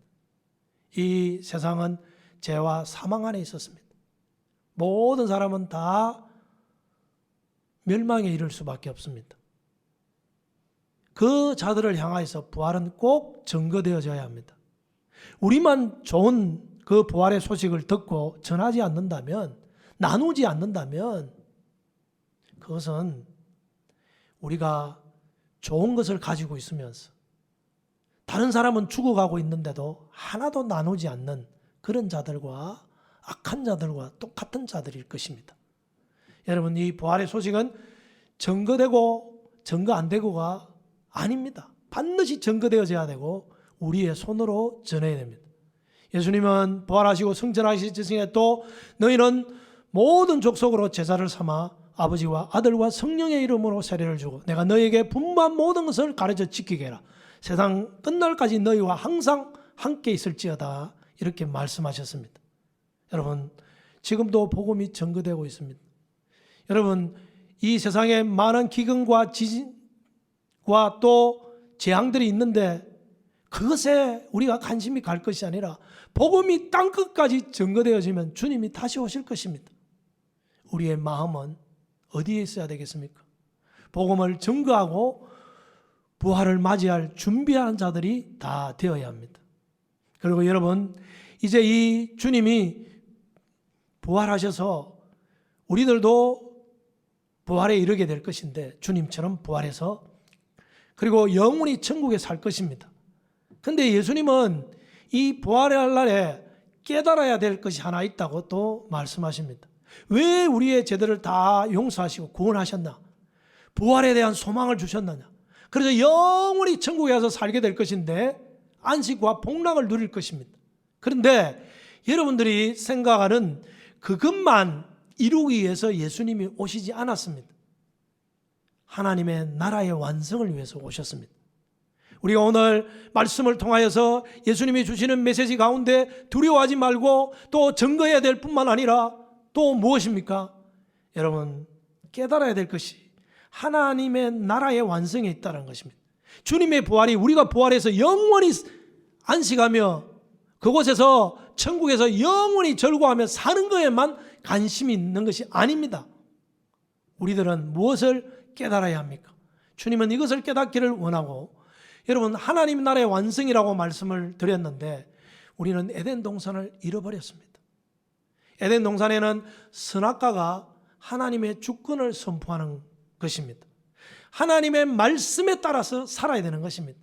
이 세상은 죄와 사망 안에 있었습니다. 모든 사람은 다 멸망에 이를 수밖에 없습니다. 그 자들을 향하여서 부활은 꼭 증거되어져야 합니다. 우리만 좋은 그 부활의 소식을 듣고 전하지 않는다면, 나누지 않는다면 그것은 우리가 좋은 것을 가지고 있으면서 다른 사람은 죽어가고 있는데도 하나도 나누지 않는 그런 자들과 악한 자들과 똑같은 자들일 것입니다. 여러분, 이 부활의 소식은 증거되고 증거 안 되고가 아닙니다. 반드시 증거되어져야 되고 우리의 손으로 전해야 됩니다. 예수님은 부활하시고 성천하시니 또 너희는 모든 족속으로 제자를 삼아 아버지와 아들과 성령의 이름으로 세례를 주고 내가 너희에게 분부한 모든 것을 가르쳐 지키게 해라. 세상 끝날까지 너희와 항상 함께 있을지어다. 이렇게 말씀하셨습니다. 여러분, 지금도 복음이 증거되고 있습니다. 여러분, 이 세상에 많은 기근과 지진과 또 재앙들이 있는데 그것에 우리가 관심이 갈 것이 아니라 복음이 땅끝까지 증거되어지면 주님이 다시 오실 것입니다. 우리의 마음은 어디에 있어야 되겠습니까? 복음을 증거하고 부활을 맞이할 준비하는 자들이 다 되어야 합니다. 그리고 여러분, 이제 이 주님이 부활하셔서 우리들도 부활에 이르게 될 것인데 주님처럼 부활해서 그리고 영원히 천국에 살 것입니다. 그런데 예수님은 이 부활의 날에 깨달아야 될 것이 하나 있다고 또 말씀하십니다. 왜 우리의 죄들을 다 용서하시고 구원하셨나? 부활에 대한 소망을 주셨느냐? 그래서 영원히 천국에 가서 살게 될 것인데 안식과 복락을 누릴 것입니다. 그런데 여러분들이 생각하는 그것만 이루기 위해서 예수님이 오시지 않았습니다. 하나님의 나라의 완성을 위해서 오셨습니다. 우리가 오늘 말씀을 통하여서 예수님이 주시는 메시지 가운데 두려워하지 말고 또 증거해야 될 뿐만 아니라 또 무엇입니까? 여러분, 깨달아야 될 것이 하나님의 나라의 완성에 있다는 것입니다. 주님의 부활이 우리가 부활해서 영원히 안식하며 그곳에서 천국에서 영원히 절구하며 사는 것에만 관심이 있는 것이 아닙니다. 우리들은 무엇을 깨달아야 합니까? 주님은 이것을 깨닫기를 원하고, 여러분, 하나님 나라의 완성이라고 말씀을 드렸는데 우리는 에덴 동산을 잃어버렸습니다. 에덴 동산에는 선악과가 하나님의 주권을 선포하는 것입니다. 하나님의 말씀에 따라서 살아야 되는 것입니다.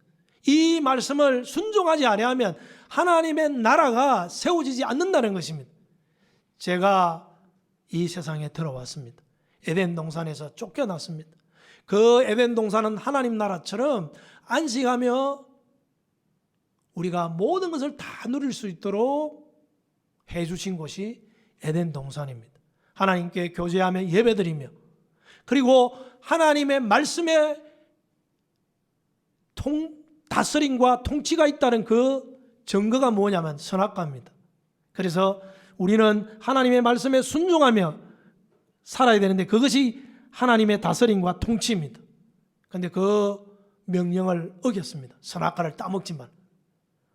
이 말씀을 순종하지 아니하면 하나님의 나라가 세워지지 않는다는 것입니다. 제가 이 세상에 들어왔습니다. 에덴 동산에서 쫓겨났습니다. 그 에덴 동산은 하나님 나라처럼 안식하며 우리가 모든 것을 다 누릴 수 있도록 해주신 곳이 에덴 동산입니다. 하나님께 교제하며 예배드리며, 그리고 하나님의 말씀에 다스림과 통치가 있다는 그 증거가 뭐냐면 선악과입니다. 그래서 우리는 하나님의 말씀에 순종하며 살아야 되는데 그것이 하나님의 다스림과 통치입니다. 그런데 그 명령을 어겼습니다. 선악과를 따먹지만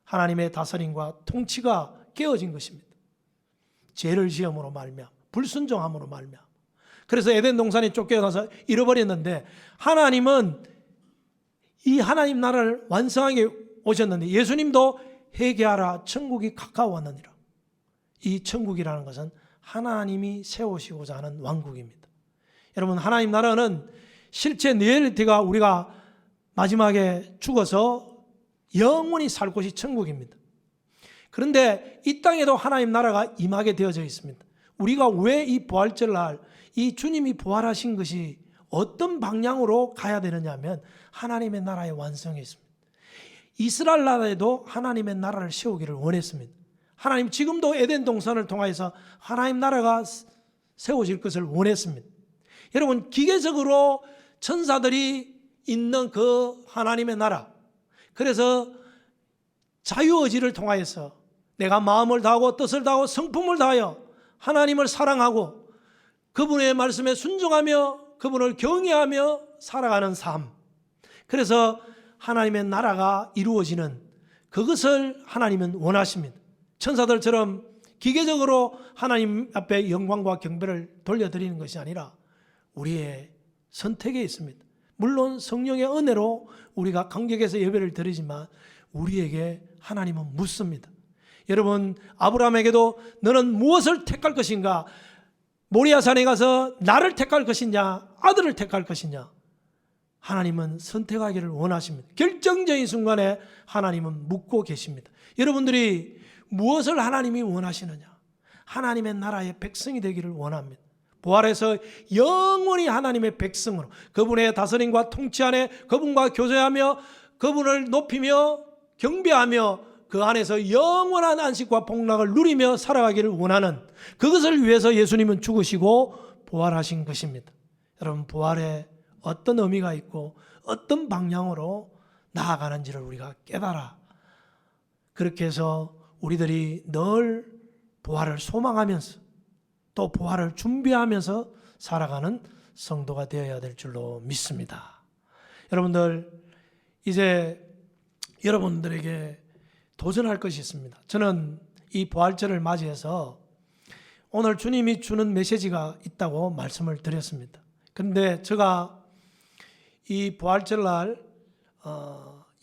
하나님의 다스림과 통치가 깨어진 것입니다. 죄를 지음으로 말미암아, 불순종함으로 말미암아. 그래서 에덴 동산이 쫓겨나서 잃어버렸는데, 하나님은 이 하나님 나라를 완성하게 오셨는데, 예수님도 회개하라 천국이 가까웠느니라. 이 천국이라는 것은 하나님이 세우시고자 하는 왕국입니다. 여러분, 하나님 나라는 실제 리얼리티가 우리가 마지막에 죽어서 영원히 살 곳이 천국입니다. 그런데 이 땅에도 하나님 나라가 임하게 되어져 있습니다. 우리가 왜 이 부활절날 이 주님이 부활하신 것이 어떤 방향으로 가야 되느냐 하면 하나님의 나라의 완성이 있습니다. 이스라엘 나라에도 하나님의 나라를 세우기를 원했습니다. 하나님 지금도 에덴 동산을 통하여서 하나님 나라가 세워질 것을 원했습니다. 여러분, 기계적으로 천사들이 있는 그 하나님의 나라, 그래서 자유의지를 통하여서 내가 마음을 다하고 뜻을 다하고 성품을 다하여 하나님을 사랑하고 그분의 말씀에 순종하며 그분을 경외하며 살아가는 삶, 그래서 하나님의 나라가 이루어지는 그것을 하나님은 원하십니다. 천사들처럼 기계적으로 하나님 앞에 영광과 경배를 돌려드리는 것이 아니라 우리의 선택에 있습니다. 물론 성령의 은혜로 우리가 감격해서 예배를 드리지만 우리에게 하나님은 묻습니다. 여러분, 아브라함에게도 너는 무엇을 택할 것인가? 모리아산에 가서 나를 택할 것이냐, 아들을 택할 것이냐? 하나님은 선택하기를 원하십니다. 결정적인 순간에 하나님은 묻고 계십니다. 여러분들이 무엇을 하나님이 원하시느냐? 하나님의 나라의 백성이 되기를 원합니다. 부활해서 영원히 하나님의 백성으로 그분의 다스림과 통치 안에 그분과 교제하며 그분을 높이며 경배하며 그 안에서 영원한 안식과 복락을 누리며 살아가기를 원하는, 그것을 위해서 예수님은 죽으시고 부활하신 것입니다. 여러분, 부활에 어떤 의미가 있고 어떤 방향으로 나아가는지를 우리가 깨달아, 그렇게 해서 우리들이 늘 부활을 소망하면서 또 부활을 준비하면서 살아가는 성도가 되어야 될 줄로 믿습니다. 여러분들, 이제 여러분들에게 도전할 것이 있습니다. 저는 이 부활절을 맞이해서 오늘 주님이 주는 메시지가 있다고 말씀을 드렸습니다. 그런데 제가 이 부활절날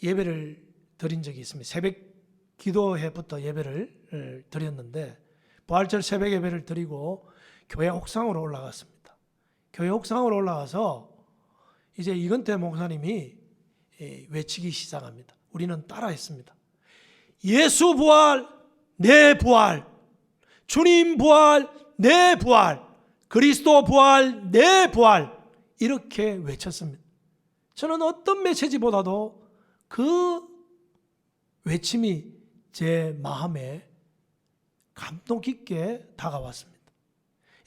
예배를 드린 적이 있습니다. 새벽 기도회부터 예배를 드렸는데, 부활절 새벽 예배를 드리고 교회 옥상으로 올라갔습니다. 교회 옥상으로 올라가서 이제 이건태 목사님이 외치기 시작합니다. 우리는 따라했습니다. 예수 부활, 내 부활, 주님 부활, 내 부활, 그리스도 부활, 내 부활, 이렇게 외쳤습니다. 저는 어떤 메시지보다도 그 외침이 제 마음에 감동 깊게 다가왔습니다.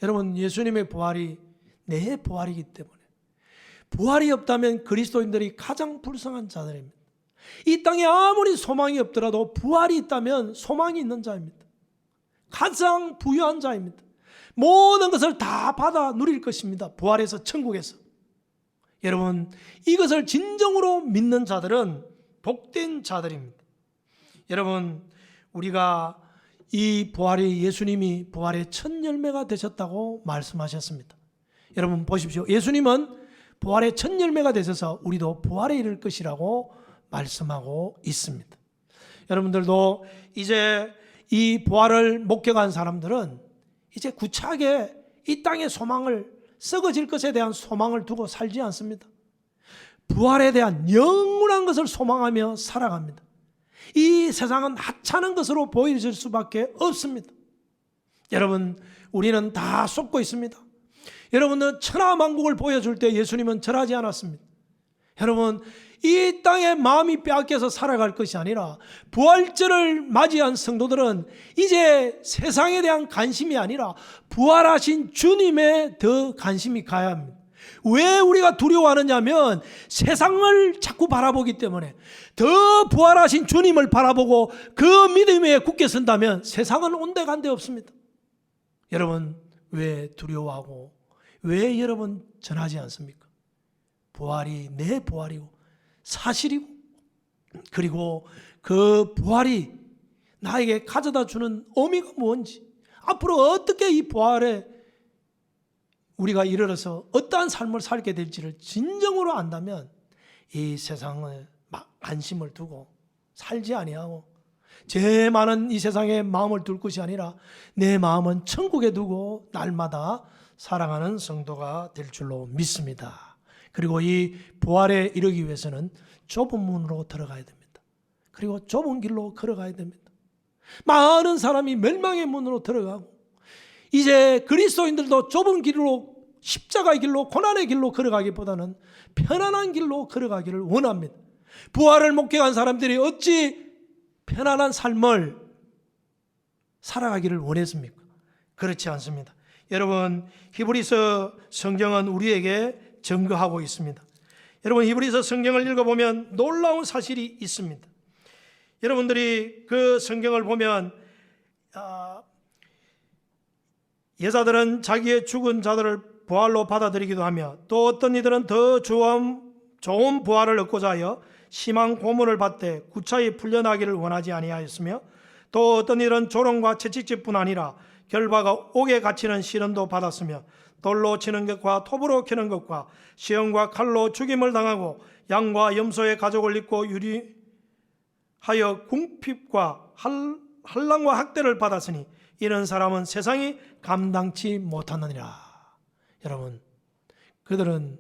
여러분, 예수님의 부활이 내 부활이기 때문에, 부활이 없다면 그리스도인들이 가장 불쌍한 자들입니다. 이 땅에 아무리 소망이 없더라도 부활이 있다면 소망이 있는 자입니다. 가장 부유한 자입니다. 모든 것을 다 받아 누릴 것입니다. 부활에서, 천국에서. 여러분, 이것을 진정으로 믿는 자들은 복된 자들입니다. 여러분, 우리가 이 부활이, 예수님이 부활의 첫 열매가 되셨다고 말씀하셨습니다. 여러분 보십시오. 예수님은 부활의 첫 열매가 되셔서 우리도 부활에 이를 것이라고 말씀하고 있습니다. 여러분들도 이제 이 부활을 목격한 사람들은 이제 구차하게 이 땅의 소망을, 썩어질 것에 대한 소망을 두고 살지 않습니다. 부활에 대한 영원한 것을 소망하며 살아갑니다. 이 세상은 하찮은 것으로 보여질 수밖에 없습니다. 여러분, 우리는 다 속고 있습니다. 여러분은 천하만국을 보여줄 때 예수님은 절하지 않았습니다. 여러분, 이 땅에 마음이 빼앗겨서 살아갈 것이 아니라 부활절을 맞이한 성도들은 이제 세상에 대한 관심이 아니라 부활하신 주님에 더 관심이 가야 합니다. 왜 우리가 두려워하느냐면 세상을 자꾸 바라보기 때문에. 더 부활하신 주님을 바라보고 그 믿음에 굳게 선다면 세상은 온데간데 없습니다. 여러분, 왜 두려워하고 왜 여러분 전하지 않습니까? 부활이 내 부활이고 사실이고, 그리고 그 부활이 나에게 가져다 주는 의미가 뭔지, 앞으로 어떻게 이 부활에 우리가 이르러서 어떠한 삶을 살게 될지를 진정으로 안다면 이 세상을 관심을 두고 살지 아니하고 제 많은 이 세상에 마음을 둘 것이 아니라 내 마음은 천국에 두고 날마다 사랑하는 성도가 될 줄로 믿습니다. 그리고 이 부활에 이르기 위해서는 좁은 문으로 들어가야 됩니다. 그리고 좁은 길로 걸어가야 됩니다. 많은 사람이 멸망의 문으로 들어가고 이제 그리스도인들도 좁은 길로, 십자가의 길로, 고난의 길로 걸어가기보다는 편안한 길로 걸어가기를 원합니다. 부활을 목격한 사람들이 어찌 편안한 삶을 살아가기를 원했습니까? 그렇지 않습니다. 여러분, 히브리서 성경은 우리에게 증거하고 있습니다. 여러분, 히브리서 성경을 읽어보면 놀라운 사실이 있습니다. 여러분들이 그 성경을 보면 여자들은 자기의 죽은 자들을 부활로 받아들이기도 하며 또 어떤 이들은 더 좋은 부활을 얻고자 하여 심한 고문을 받되 구차히 풀려나기를 원하지 아니하였으며 또 어떤 이들은 조롱과 채찍질뿐 아니라 결박과 옥에 갇히는 시련도 받았으며 돌로 치는 것과 톱으로 캐는 것과 시험과 칼로 죽임을 당하고 양과 염소의 가죽을 입고 유리하여 궁핍과 한란과 학대를 받았으니 이런 사람은 세상이 감당치 못하느니라. 여러분, 그들은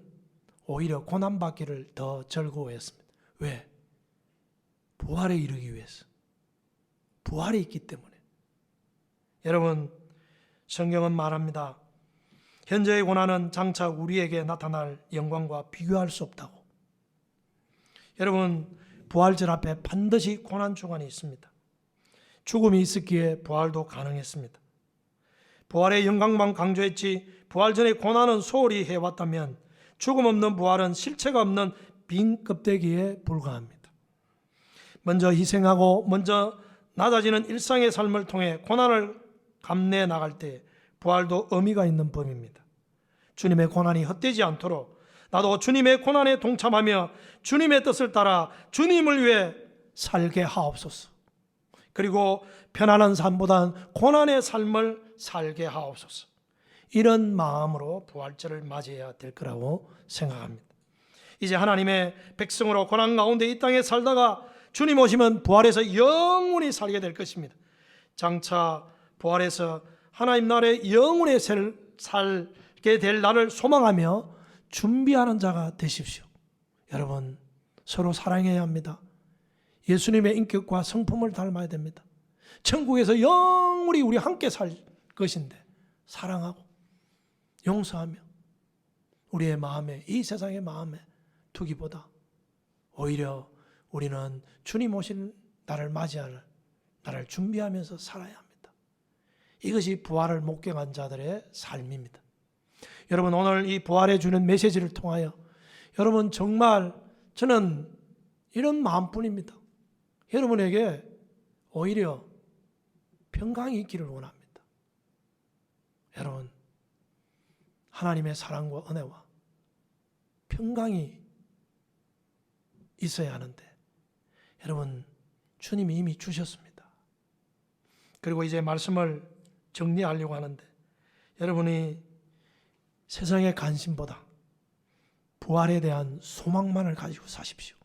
오히려 고난받기를 더 즐거워했습니다. 왜? 부활에 이르기 위해서. 부활이 있기 때문에. 여러분, 성경은 말합니다. 현재의 고난은 장차 우리에게 나타날 영광과 비교할 수 없다고. 여러분, 부활절 앞에 반드시 고난 주간이 있습니다. 죽음이 있었기에 부활도 가능했습니다. 부활의 영광만 강조했지 부활 전의 고난은 소홀히 해왔다면 죽음 없는 부활은 실체가 없는 빈 껍데기에 불과합니다. 먼저 희생하고 먼저 낮아지는 일상의 삶을 통해 고난을 감내해 나갈 때 부활도 의미가 있는 법입니다. 주님의 고난이 헛되지 않도록 나도 주님의 고난에 동참하며 주님의 뜻을 따라 주님을 위해 살게 하옵소서. 그리고 편안한 삶보다는 고난의 삶을 살게 하옵소서. 이런 마음으로 부활절을 맞이해야 될 거라고 생각합니다. 이제 하나님의 백성으로 고난 가운데 이 땅에 살다가 주님 오시면 부활해서 영원히 살게 될 것입니다. 장차 부활해서 하나님 나라의 영원히 살게 될 날을 소망하며 준비하는 자가 되십시오. 여러분, 서로 사랑해야 합니다. 예수님의 인격과 성품을 닮아야 됩니다. 천국에서 영원히 우리 함께 살 것인데 사랑하고 용서하며 우리의 마음에, 이 세상의 마음에 두기보다 오히려 우리는 주님 오실 날을 맞이할 날을 준비하면서 살아야 합니다. 이것이 부활을 목격한 자들의 삶입니다. 여러분, 오늘 이 부활해 주는 메시지를 통하여 여러분 정말 저는 이런 마음뿐입니다. 여러분에게 오히려 평강이 있기를 원합니다. 여러분, 하나님의 사랑과 은혜와 평강이 있어야 하는데 여러분, 주님이 이미 주셨습니다. 그리고 이제 말씀을 정리하려고 하는데 여러분이 세상의 관심보다 부활에 대한 소망만을 가지고 사십시오.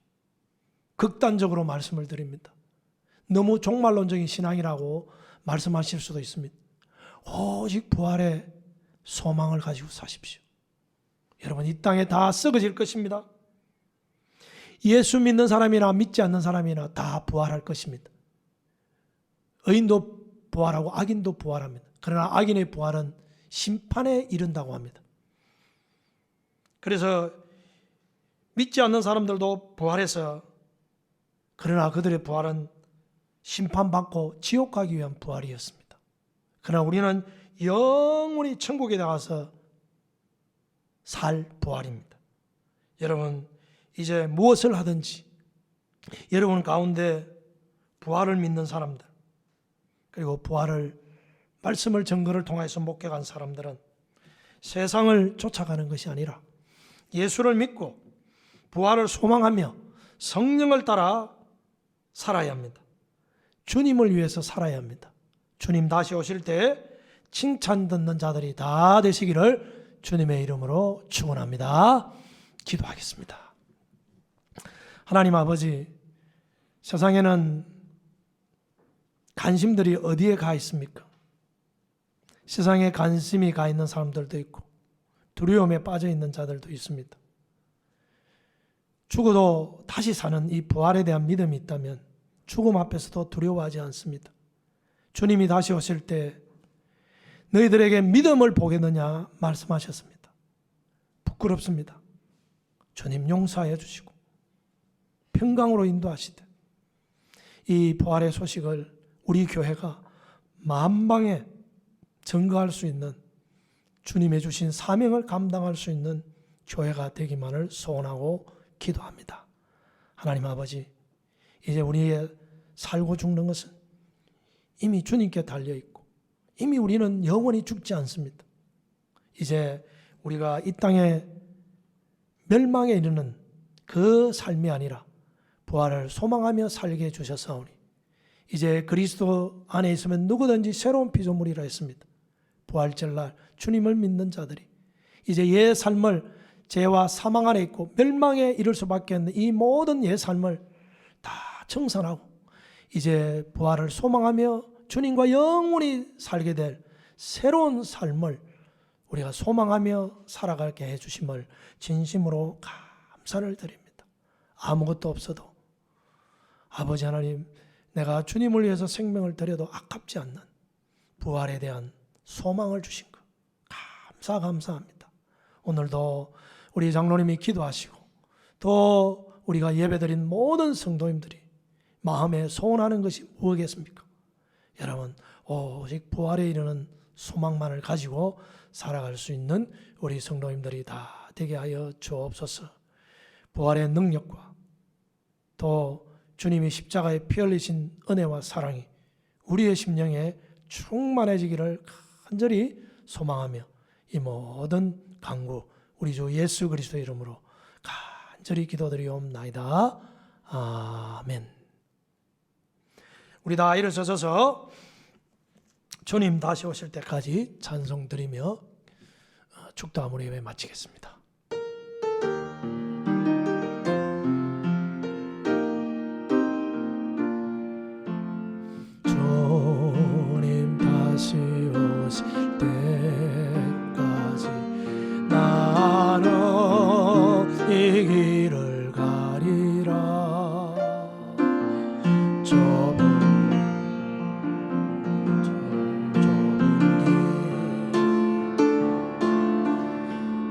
극단적으로 말씀을 드립니다. 너무 종말론적인 신앙이라고 말씀하실 수도 있습니다. 오직 부활의 소망을 가지고 사십시오. 여러분, 이 땅에 다 썩어질 것입니다. 예수 믿는 사람이나 믿지 않는 사람이나 다 부활할 것입니다. 의인도 부활하고 악인도 부활합니다. 그러나 악인의 부활은 심판에 이른다고 합니다. 그래서 믿지 않는 사람들도 부활해서, 그러나 그들의 부활은 심판받고 지옥 가기 위한 부활이었습니다. 그러나 우리는 영원히 천국에 나가서 살 부활입니다. 여러분, 이제 무엇을 하든지 여러분 가운데 부활을 믿는 사람들, 그리고 부활을 말씀을 증거를 통해서 목격한 사람들은 세상을 쫓아가는 것이 아니라 예수를 믿고 부활을 소망하며 성령을 따라 살아야 합니다. 주님을 위해서 살아야 합니다. 주님 다시 오실 때 칭찬 듣는 자들이 다 되시기를 주님의 이름으로 축원합니다. 기도하겠습니다. 하나님 아버지, 세상에는 관심들이 어디에 가 있습니까? 세상에 관심이 가 있는 사람들도 있고 두려움에 빠져 있는 자들도 있습니다. 죽어도 다시 사는 이 부활에 대한 믿음이 있다면 죽음 앞에서도 두려워하지 않습니다. 주님이 다시 오실 때 너희들에게 믿음을 보겠느냐 말씀하셨습니다. 부끄럽습니다. 주님 용서하여 주시고 평강으로 인도하시되 이 부활의 소식을 우리 교회가 만방에 증거할 수 있는, 주님의 주신 사명을 감당할 수 있는 교회가 되기만을 소원하고 기도합니다. 하나님 아버지, 이제 우리의 살고 죽는 것은 이미 주님께 달려있고 이미 우리는 영원히 죽지 않습니다. 이제 우리가 이 땅에 멸망에 이르는 그 삶이 아니라 부활을 소망하며 살게 해주셨사오니 이제 그리스도 안에 있으면 누구든지 새로운 피조물이라 했습니다. 부활절날 주님을 믿는 자들이 이제 옛 삶을, 죄와 사망 안에 있고 멸망에 이를 수밖에 없는 이 모든 옛 삶을 다 청산하고 이제 부활을 소망하며 주님과 영원히 살게 될 새로운 삶을 우리가 소망하며 살아가게 해주심을 진심으로 감사를 드립니다. 아무것도 없어도 아버지 하나님, 내가 주님을 위해서 생명을 드려도 아깝지 않는 부활에 대한 소망을 주신 것 감사합니다. 오늘도 우리 장로님이 기도하시고 또 우리가 예배드린 모든 성도님들이 마음에 소원하는 것이 무엇이겠습니까? 여러분, 오직 부활에 이르는 소망만을 가지고 살아갈 수 있는 우리 성도님들이 다 되게 하여 주옵소서. 부활의 능력과 또 주님이 십자가에 피 흘리신 은혜와 사랑이 우리의 심령에 충만해지기를 간절히 소망하며 이 모든 간구 우리 주 예수 그리스도의 이름으로 간절히 기도드리옵나이다. 아멘. 우리 다 일어서서 주님 다시 오실 때까지 찬송 드리며 축도함으로 예배 마치겠습니다. 주님 다시 오실 때까지 나는 이 길을 가리라. 좁은 길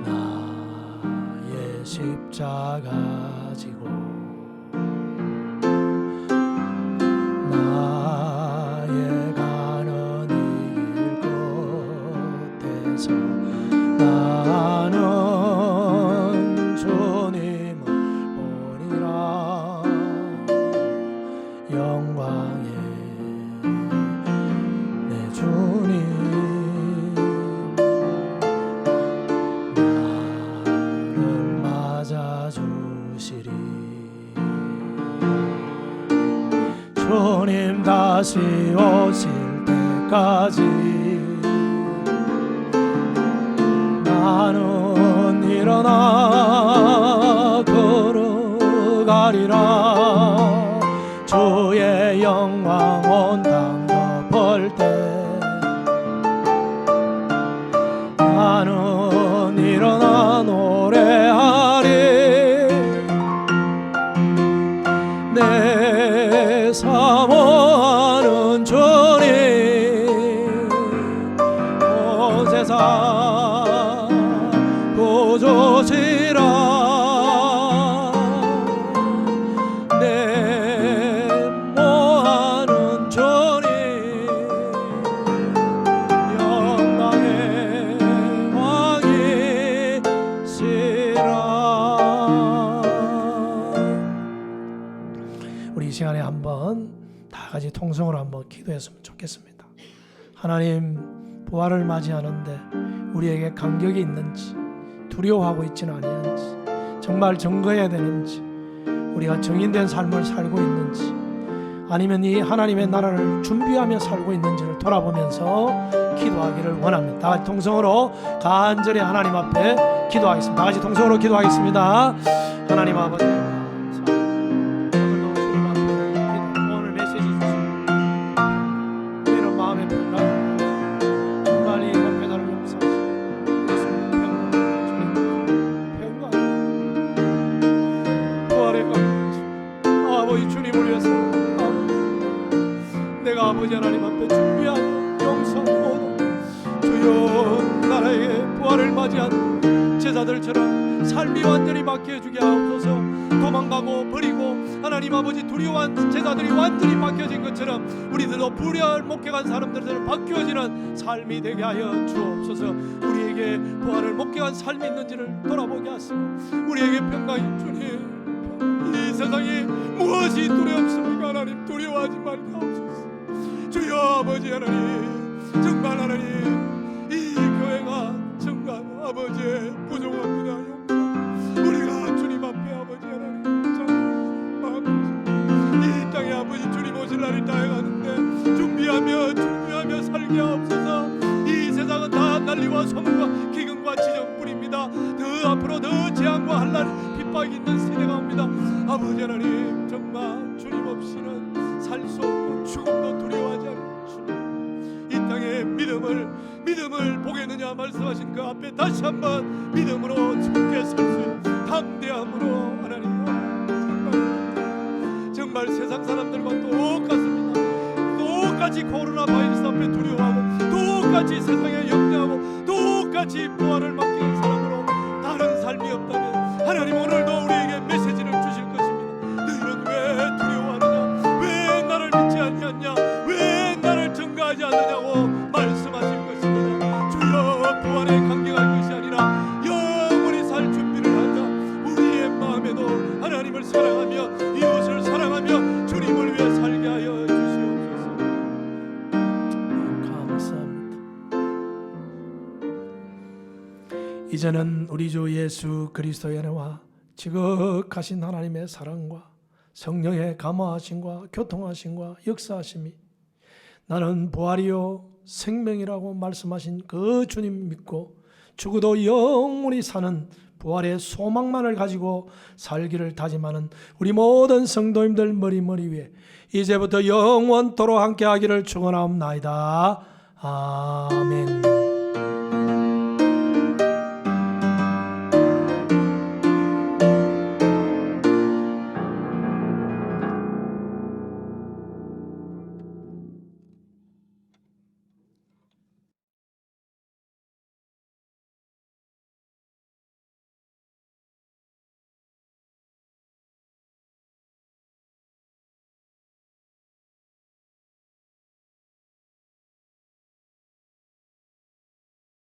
나의 십자가 지고 나의 가는 이 길 끝에서 나는 주님을 보리라. 영광의 내 주님 나를 맞아주시리. 주님 다시 오실 때까지 나는 일어나 걸어가리라. 주의 영광 온 땅 덮을 때 나는 일어나 노래하리. 내 사모하는 주님 온 세상 구주시라. 통성으로 한번 기도했으면 좋겠습니다. 하나님, 부활을 맞이하는데 우리에게 간격이 있는지, 두려워하고 있지는 아니한지, 정말 증거해야 되는지, 우리가 정인된 삶을 살고 있는지, 아니면 이 하나님의 나라를 준비하며 살고 있는지를 돌아보면서 기도하기를 원합니다. 다 같이 통성으로 간절히 하나님 앞에 기도하겠습니다. 다 같이 통성으로 기도하겠습니다. 하나님 아버지, 오늘도 주님 앞에 오늘 메시지 주시고 우리는 마음의 평강, 정말 이 목회자를 용서하시고 예수님 평강, 부활의 강림, 아버지 주님을 위해서 내가 아버지 하나님 앞에 준비한 용서하고 주여 나라의 부활을 맞이한 제자들처럼 삶이 완전히 바뀌어주게 하옵소서. 도망가고 버리고 하나님 아버지 두려워한 제자들이 완전히 바뀌어진 것처럼 우리들도 부활 목격한 사람들처럼 바뀌어지는 삶이 되게 하여 주옵소서. 우리에게 부활을 목격한 삶이 있는지를 돌아보게 하시고 우리에게 평강이 주님, 이 세상에 무엇이 두렵습니까? 하나님 두려워하지 말게 하옵소서. 주여 아버지 하나님, 정말 하나님 이 교회가 정말 아버지의 부족합니다. 우리가 주님 앞에 아버지 하나님 이 땅에 아버지 주님 오실 날이 다가가는데 준비하며 살게 하옵소서. 이 세상은 다 난리와 소문과 기근과 지정뿐입니다. 더 앞으로 더 재앙과 한란 핍박이 있는 시대가 옵니다. 아버지 하나님 정말 주님 없이는 살 수 없고 죽음도 두려워하지 않는 주님, 이 땅에 믿음을 보겠느냐 말씀하신 그 앞에 다시 한번 믿음으로 죽게 설 수 담대함으로 하나님 정말 세상 사람들과 똑같습니다. 똑같이 코로나 바이러스 앞에 두려워하고 똑같이 세상에 염려하고 똑같이 부활을 맡기는 사람으로 다른 삶이 없다면 하나님 오늘도 우리에게 메시지를 주실 것입니다. 너희는 왜 두려워하느냐, 왜 나를 믿지 않느냐, 왜 나를 증거하지 않느냐고 말씀하실 것입니다. 주여 부활에 강경할 것이 아니라 영원히 살 준비를 하자. 우리의 마음에도 하나님을 사랑하며 이웃을 사랑하며 주님을 위해 살게 하여 주시옵소서. 감사합니다. 이제는 우리 주 예수 그리스도의 은혜와 지극하신 하나님의 사랑과 성령의 감화하심과 교통하심과 역사하심이 나는 부활이요 생명이라고 말씀하신 그 주님 믿고 죽어도 영원히 사는 부활의 소망만을 가지고 살기를 다짐하는 우리 모든 성도님들 머리 위에 이제부터 영원토록 함께하기를 축원하옵나이다. 아멘.